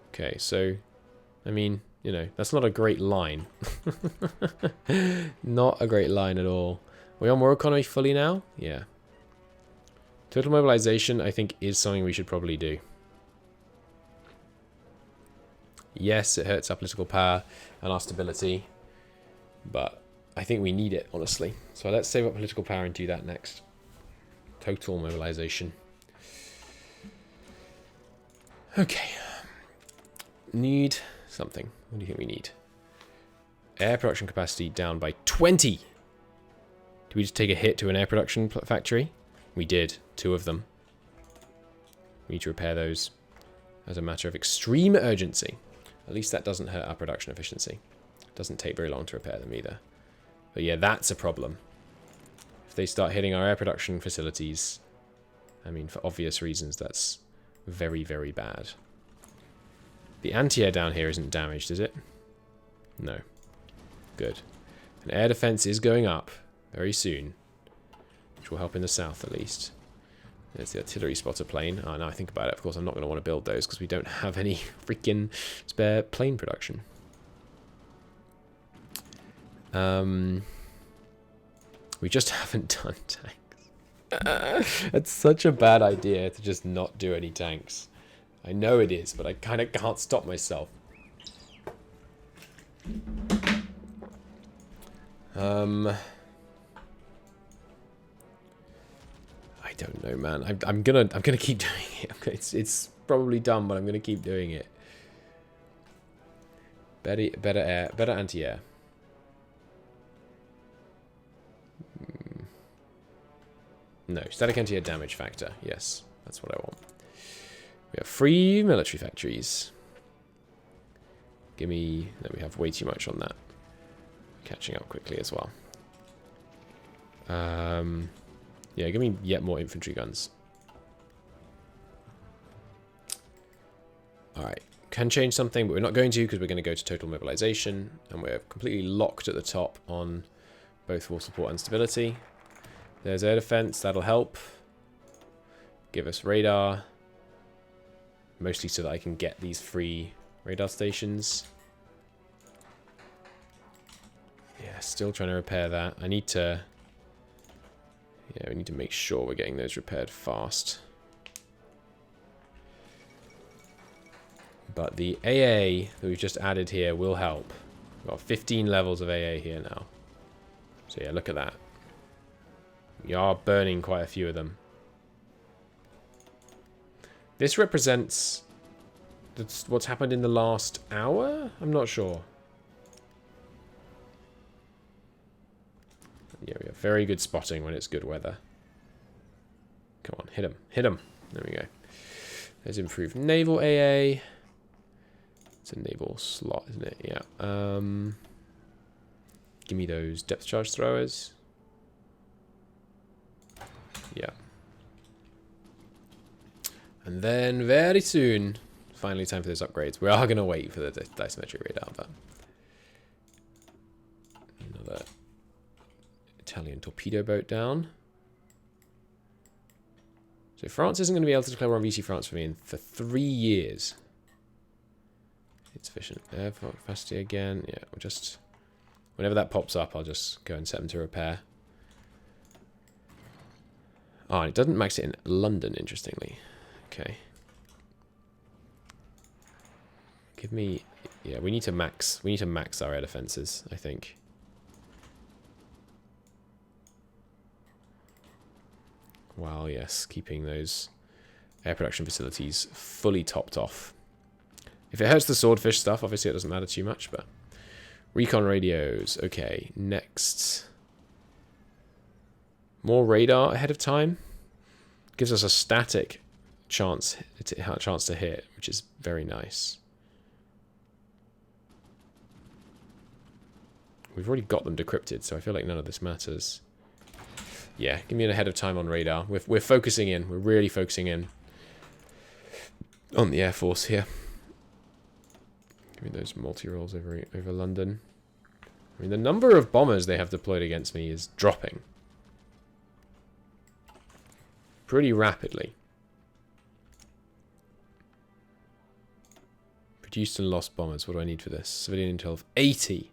Okay, so, I mean, you know, that's not a great line. Not a great line at all. Are we on war economy fully now? Yeah. Total mobilization, I think, is something we should probably do. Yes, it hurts our political power and our stability. But I think we need it, honestly. So let's save up political power and do that next. Total mobilization. Okay. Need something. What do you think we need? Air production capacity down by 20. Did we just take a hit to an air production factory? We did. 2 of them. We need to repair those as a matter of extreme urgency. At least that doesn't hurt our production efficiency. Doesn't take very long to repair them either. But yeah, that's a problem. If they start hitting our air production facilities, I mean, for obvious reasons, that's very, very bad. The anti-air down here isn't damaged, is it? No. Good. And air defense is going up very soon, which will help in the south at least. There's the artillery spotter plane. Oh, now I think about it, of course, I'm not going to want to build those because we don't have any freaking spare plane production. We just haven't done tanks. It's such a bad idea to just not do any tanks. I know it is, but I kind of can't stop myself. I don't know, man. I'm gonna keep doing it. It's probably dumb, but I'm gonna keep doing it. Better air, better anti-air. No, static anti-air damage factor. Yes, that's what I want. We have 3 military factories. Give me... No, we have way too much on that. Catching up quickly as well. Yeah, give me yet more infantry guns. Alright, can change something, but we're not going to because we're going to go to total mobilization, and we're completely locked at the top on both war support and stability. There's air defense, that'll help. Give us radar. Mostly so that I can get these free radar stations. Yeah, still trying to repair that. I need to... Yeah, we need to make sure we're getting those repaired fast. But the AA that we've just added here will help. We've got 15 levels of AA here now. So yeah, look at that. We are burning quite a few of them. This represents what's happened in the last hour? I'm not sure. Yeah, we have very good spotting when it's good weather. Come on, hit him. Hit him. There we go. There's improved naval AA. It's a naval slot, isn't it? Yeah. Give me those depth charge throwers. Yeah. And then very soon, finally time for those upgrades. We are going to wait for the diametric radar, but another Italian torpedo boat down. So France isn't going to be able to declare war on VC France for me for 3 years. It's efficient air capacity again. Yeah, we'll just whenever that pops up, I'll just go and set them to repair. Oh, and it doesn't max it in London, interestingly. Okay. Give me... Yeah, we need to max our air defenses, I think. While, yes, keeping those air production facilities fully topped off. If it hurts the swordfish stuff, obviously it doesn't matter too much, but... Recon radios. Okay, next. More radar ahead of time. Gives us a static chance to hit, which is very nice. We've already got them decrypted, so I feel like none of this matters. Yeah, give me an ahead of time on radar. We're focusing in. We're really focusing in on the Air Force here. Give me those multi-rolls over London. I mean, the number of bombers they have deployed against me is dropping pretty rapidly. Produced and lost bombers. What do I need for this? Civilian intel of 80.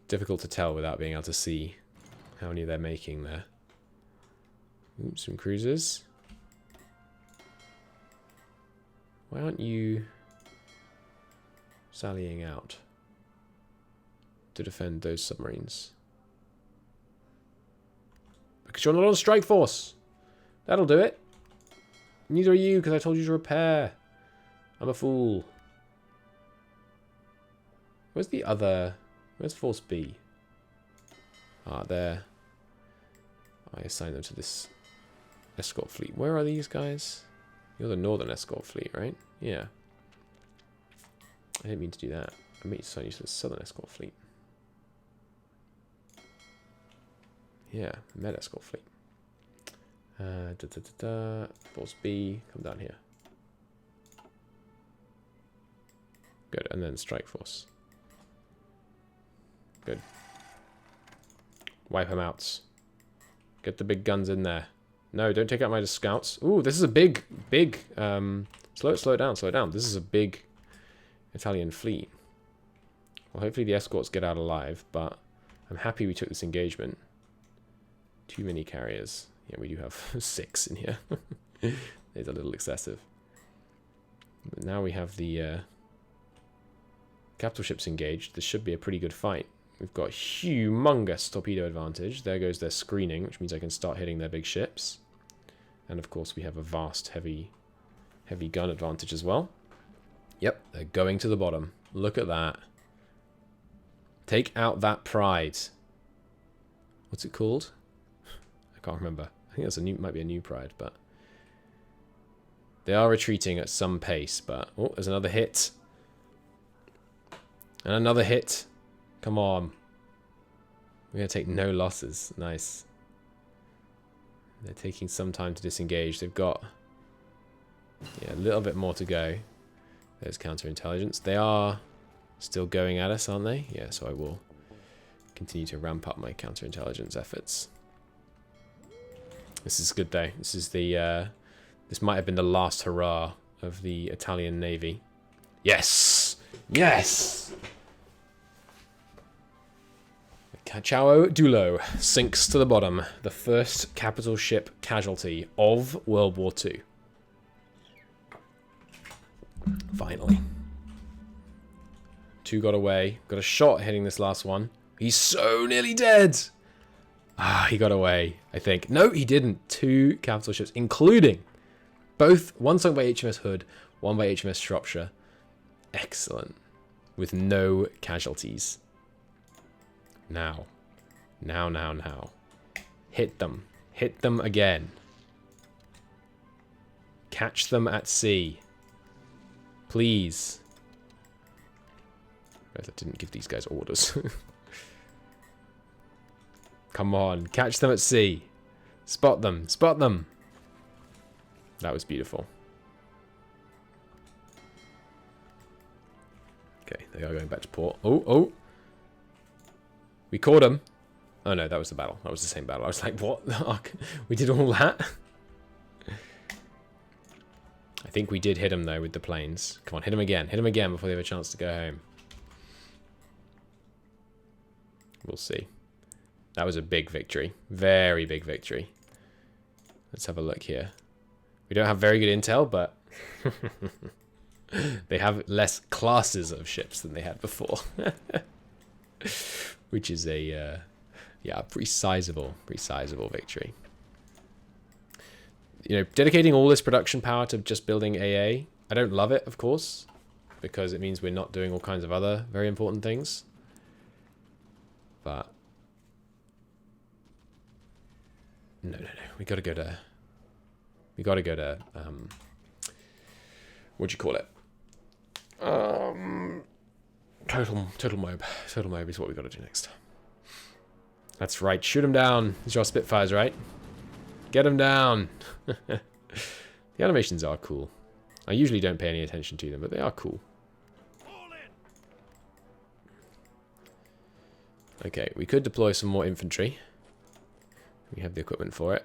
Difficult to tell without being able to see how many they're making there. Oops, some cruisers. Why aren't you sallying out to defend those submarines? Because you're not on strike force. That'll do it. Neither are you, because I told you to repair. I'm a fool. Where's the other... Where's Force B? Ah, there. I assign them to this escort fleet. Where are these guys? You're the Northern Escort Fleet, right? Yeah. I didn't mean to do that. I meant to assign you to the Southern Escort Fleet. Yeah, Med Escort Fleet. Force B, come down here. Good, and then Strike Force. Good. Wipe them out. Get the big guns in there. No, don't take out my scouts. Ooh, this is a big... slow it down. This is a big Italian fleet. Well, hopefully the escorts get out alive, but I'm happy we took this engagement. Too many carriers. Yeah, we do have 6 in here. It's a little excessive. But now we have the capital ships engaged. This should be a pretty good fight. We've got humongous torpedo advantage. There goes their screening, which means I can start hitting their big ships. And of course we have a vast heavy gun advantage as well. Yep, they're going to the bottom. Look at that. Take out that pride. What's it called? I can't remember. I think that's might be a new pride, but they are retreating at some pace. But oh, there's another hit. And another hit. Come on. We're going to take no losses. Nice. They're taking some time to disengage. They've got a little bit more to go. There's counterintelligence. They are still going at us, aren't they? Yeah, so I will continue to ramp up my counterintelligence efforts. This is good though. This is the this might have been the last hurrah of the Italian Navy. Yes! Yes! Ciao Dulo sinks to the bottom. The first capital ship casualty of World War II. Finally. 2 got away. Got a shot hitting this last one. He's so nearly dead. Ah, he got away, I think. No, he didn't. 2 capital ships, including both, one sunk by HMS Hood, one by HMS Shropshire. Excellent. With no casualties. Now. Now. Hit them. Hit them again. Catch them at sea. Please. I didn't give these guys orders. Come on. Catch them at sea. Spot them. Spot them. That was beautiful. Okay, they are going back to port. Oh. We caught them. Oh no, that was the battle. That was the same battle. I was like, what the fuck? We did all that? I think we did hit him though with the planes. Come on, hit him again. Hit him again before they have a chance to go home. We'll see. That was a big victory. Very big victory. Let's have a look here. We don't have very good intel, but they have less classes of ships than they had before. Which is a, yeah, pretty sizable victory. You know, dedicating all this production power to just building AA, I don't love it, of course, because it means we're not doing all kinds of other very important things. But no. We gotta go to what do you call it? Total mob is what we gotta do next. That's right. Shoot them down. These are our Spitfires, right? Get them down. The animations are cool. I usually don't pay any attention to them, but they are cool. Okay, we could deploy some more infantry. We have the equipment for it,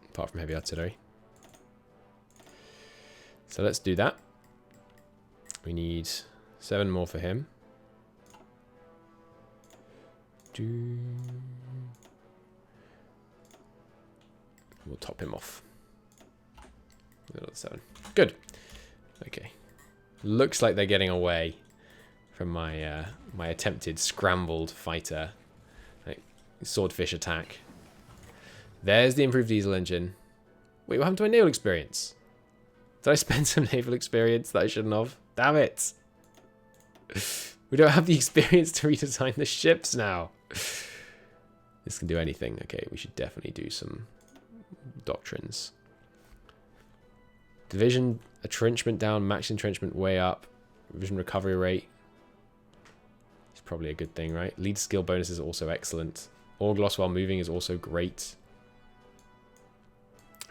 apart from heavy artillery. So let's do that. We need 7 more for him. We'll top him off. Another 7. Good. Okay. Looks like they're getting away from my my attempted scrambled fighter, like swordfish attack. There's the improved diesel engine. Wait, what happened to my naval experience? Did I spend some naval experience that I shouldn't have? Damn it! We don't have the experience to redesign the ships now. This can do anything. Okay, we should definitely do some doctrines. Division entrenchment down, max entrenchment way up. Division recovery rate. It's probably a good thing, right? Lead skill bonus is also excellent. Ore gloss while moving is also great.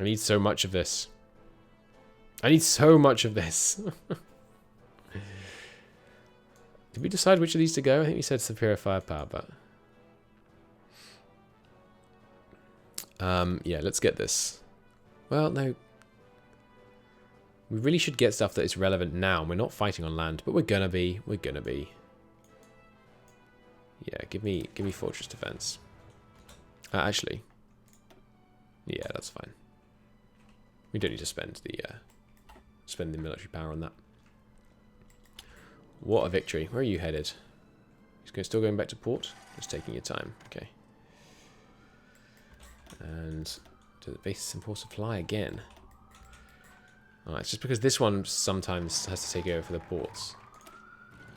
I need so much of this. I need so much of this. Did we decide which of these to go? I think we said superior firepower, but... yeah, let's get this. Well, no. We really should get stuff that is relevant now. We're not fighting on land, but we're gonna be. We're gonna be. Yeah, give me fortress defense. Actually. Yeah, that's fine. We don't need to spend the military power on that. What a victory. Where are you headed? Still going back to port? Just taking your time. Okay. And to the basis and port supply again. Oh, it's just because this one sometimes has to take over for the ports.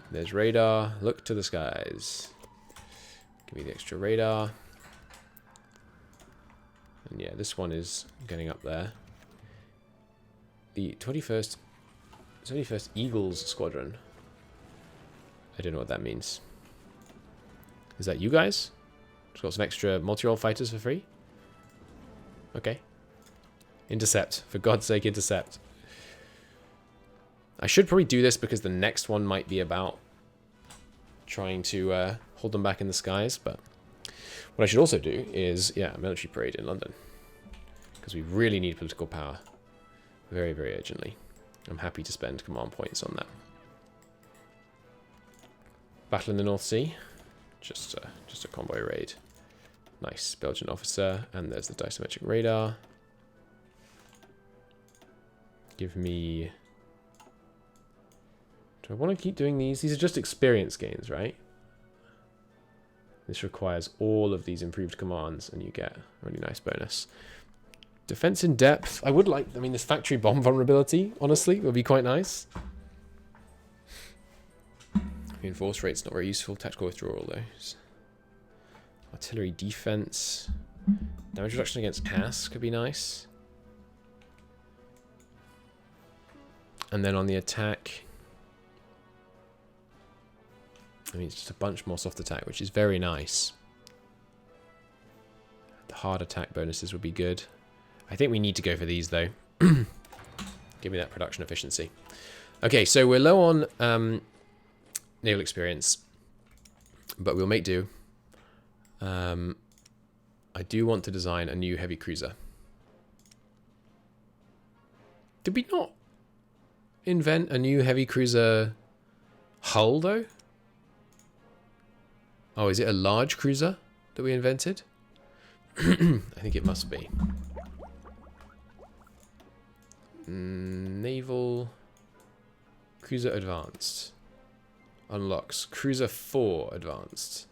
There's radar. Look to the skies. Give me the extra radar. And yeah, this one is getting up there. The 21st Eagles Squadron. I don't know what that means. Is that you guys? Just got some extra multi-role fighters for free? Okay. Intercept. For God's sake, intercept. I should probably do this because the next one might be about trying to hold them back in the skies, but what I should also do is, yeah, a military parade in London. Because we really need political power. Very, very urgently. I'm happy to spend command points on that. Battle in the North Sea. Just a convoy raid. Nice. Belgian officer. And there's the disometric radar. Give me... Do I want to keep doing these? These are just experience gains, right? This requires all of these improved commands, and you get a really nice bonus. Defense in depth. I would like... I mean, this factory bomb vulnerability, honestly, would be quite nice. Reinforced rate's not very useful. Tactical withdrawal, though. Artillery defense. Damage reduction against CAS could be nice. And then on the attack... I mean, it's just a bunch more soft attack, which is very nice. The hard attack bonuses would be good. I think we need to go for these, though. Give me that production efficiency. Okay, so we're low on naval experience, but we'll make do. I do want to design a new heavy cruiser. Did we not invent a new heavy cruiser hull, though? Oh, is it a large cruiser that we invented? I think it must be. Naval Cruiser Advanced. Unlocks. Cruiser 4 Advanced.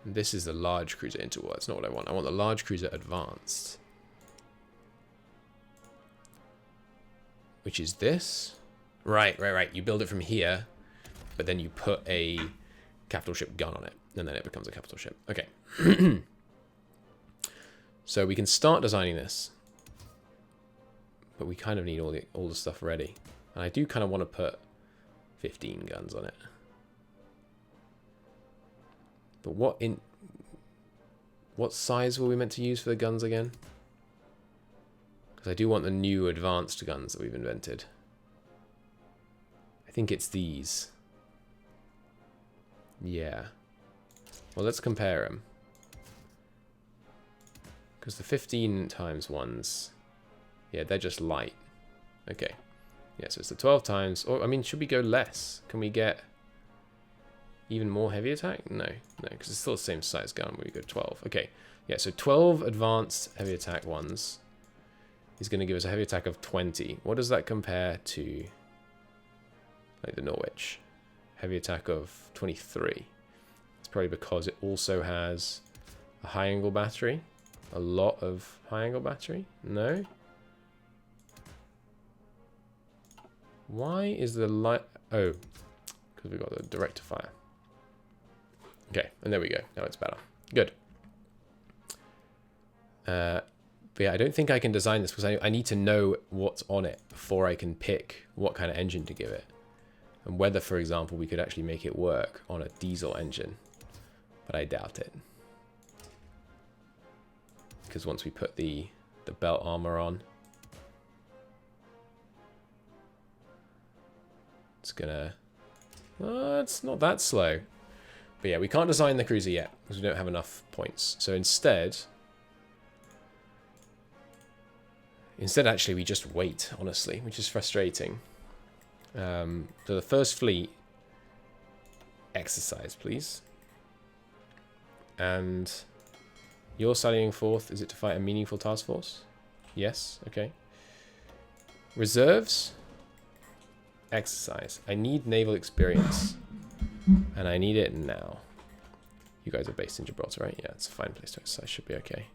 This is the large cruiser interval. That's not what I want. I want the large cruiser advanced. Which is this. Right. You build it from here, but then you put a capital ship gun on it, and then it becomes a capital ship. Okay. So we can start designing this, but we kind of need all the stuff ready. And I do kind of want to put 15 guns on it. But what size were we meant to use for the guns again? Because I do want the new advanced guns that we've invented. I think it's these. Yeah. Well, let's compare them. Because the 15 times ones, yeah, they're just light. Okay. Yeah, so it's the 12 times. Or, I mean, should we go less? Can we get even more heavy attack? No, because it's still the same size gun when we go 12. Okay, yeah, so 12 advanced heavy attack ones is going to give us a heavy attack of 20. What does that compare to, like, the Norwich? Heavy attack of 23. It's probably because it also has a high angle battery. A lot of high angle battery? No? Why is the light... Oh, because we've got the direct to fire. Okay, and there we go. Now it's better. Good. But yeah, I don't think I can design this because I need to know what's on it before I can pick what kind of engine to give it. And whether, for example, we could actually make it work on a diesel engine. But I doubt it. Because once we put the belt armor on, it's gonna... it's not that slow. But yeah, we can't design the cruiser yet because we don't have enough points. So instead actually we just wait, honestly, which is frustrating. So the first fleet, exercise, please. And you're sallying forth. Is it to fight a meaningful task force? Yes. Okay. Reserves. Exercise. I need naval experience. And I need it now. You guys are based in Gibraltar, right? Yeah, it's a fine place to exercise. Should be okay.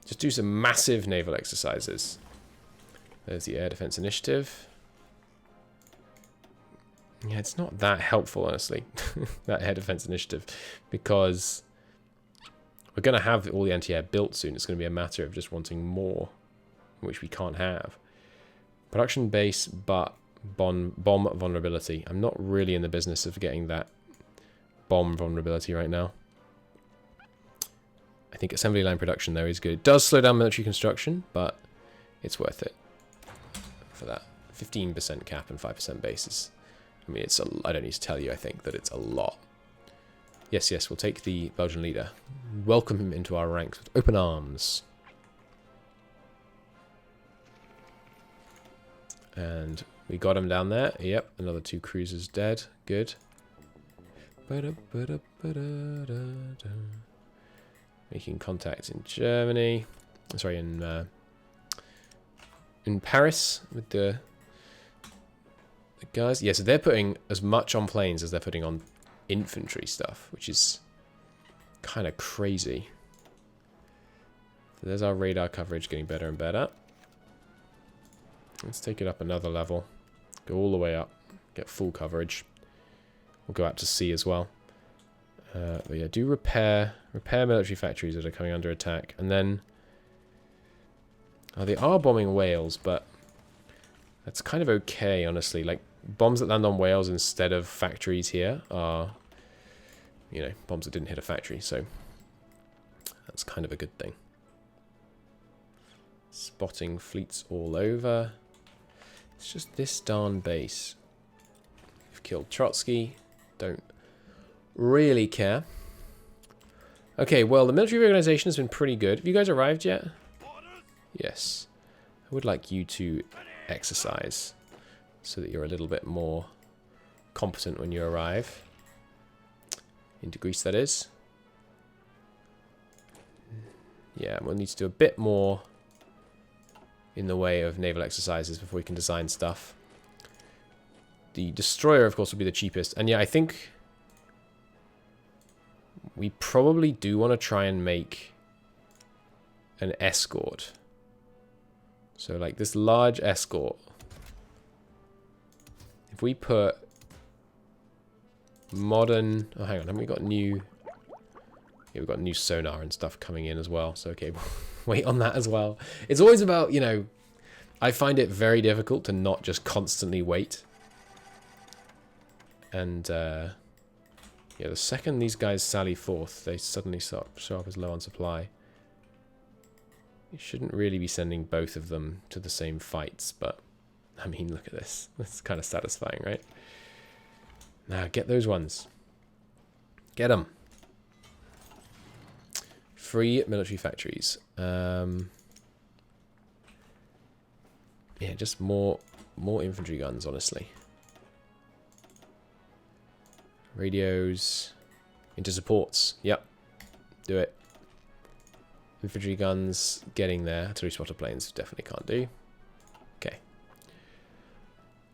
Just do some massive naval exercises. There's the Air Defense Initiative. Yeah, it's not that helpful, honestly, that Air Defense Initiative, because we're going to have all the anti-air built soon. It's going to be a matter of just wanting more, which we can't have. Production base, but bomb vulnerability. I'm not really in the business of getting that bomb vulnerability right now. I think assembly line production, though, is good. It does slow down military construction, but it's worth it for that. 15% cap and 5% bases. I mean, it's I don't need to tell you, I think, that it's a lot. Yes, we'll take the Belgian leader. Welcome him into our ranks with open arms. And we got him down there. Yep, another 2 cruisers dead. Good. Making contact in Germany. Sorry, in Paris with the guys. Yeah, so they're putting as much on planes as they're putting on infantry stuff, which is kind of crazy. So there's our radar coverage getting better and better. Let's take it up another level. Go all the way up. Get full coverage. We'll go out to sea as well. But yeah, do repair military factories that are coming under attack. And then... Oh, they are bombing Wales, but that's kind of okay, honestly. Like, bombs that land on Wales instead of factories here are, you know, bombs that didn't hit a factory, so that's kind of a good thing. Spotting fleets all over. It's just this darn base. We've killed Trotsky. Don't really care. Okay, well, the military reorganization has been pretty good. Have you guys arrived yet? Yes. I would like you to exercise so that you're a little bit more competent when you arrive. Into Greece, that is. Yeah, we'll need to do a bit more in the way of naval exercises before we can design stuff. The destroyer, of course, will be the cheapest. And yeah, I think we probably do want to try and make an escort. So like this large escort. If we put modern... Oh, hang on. Haven't we got new... Yeah, we've got new sonar and stuff coming in as well. So, okay, we'll wait on that as well. It's always about, you know... I find it very difficult to not just constantly wait. And, yeah, the second these guys sally forth, they suddenly show up as low on supply. You shouldn't really be sending both of them to the same fights, but... I mean, look at this. That's kind of satisfying, right? Now, get those ones. Get them. Free military factories. Yeah, just more infantry guns, honestly. Radios. Into supports. Yep. Do it. Infantry guns getting there. Artillery spotter planes definitely can't do. Okay.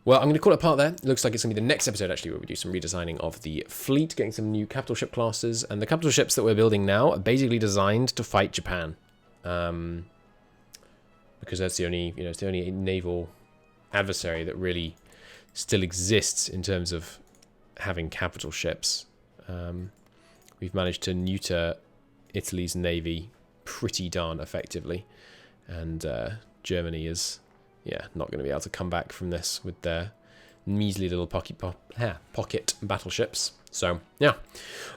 Well, I'm going to call it part there. It looks like it's going to be the next episode, actually, where we do some redesigning of the fleet, getting some new capital ship classes. And the capital ships that we're building now are basically designed to fight Japan. Because that's the only, it's the only naval adversary that really still exists in terms of having capital ships. We've managed to neuter Italy's navy pretty darn effectively. And Germany is... yeah, not going to be able to come back from this with their measly little pocket battleships. So, yeah.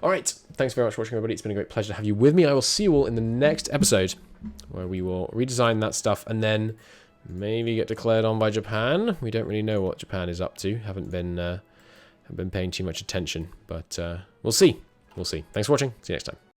All right. Thanks very much for watching, everybody. It's been a great pleasure to have you with me. I will see you all in the next episode where we will redesign that stuff and then maybe get declared on by Japan. We don't really know what Japan is up to. Haven't been paying too much attention, but we'll see. We'll see. Thanks for watching. See you next time.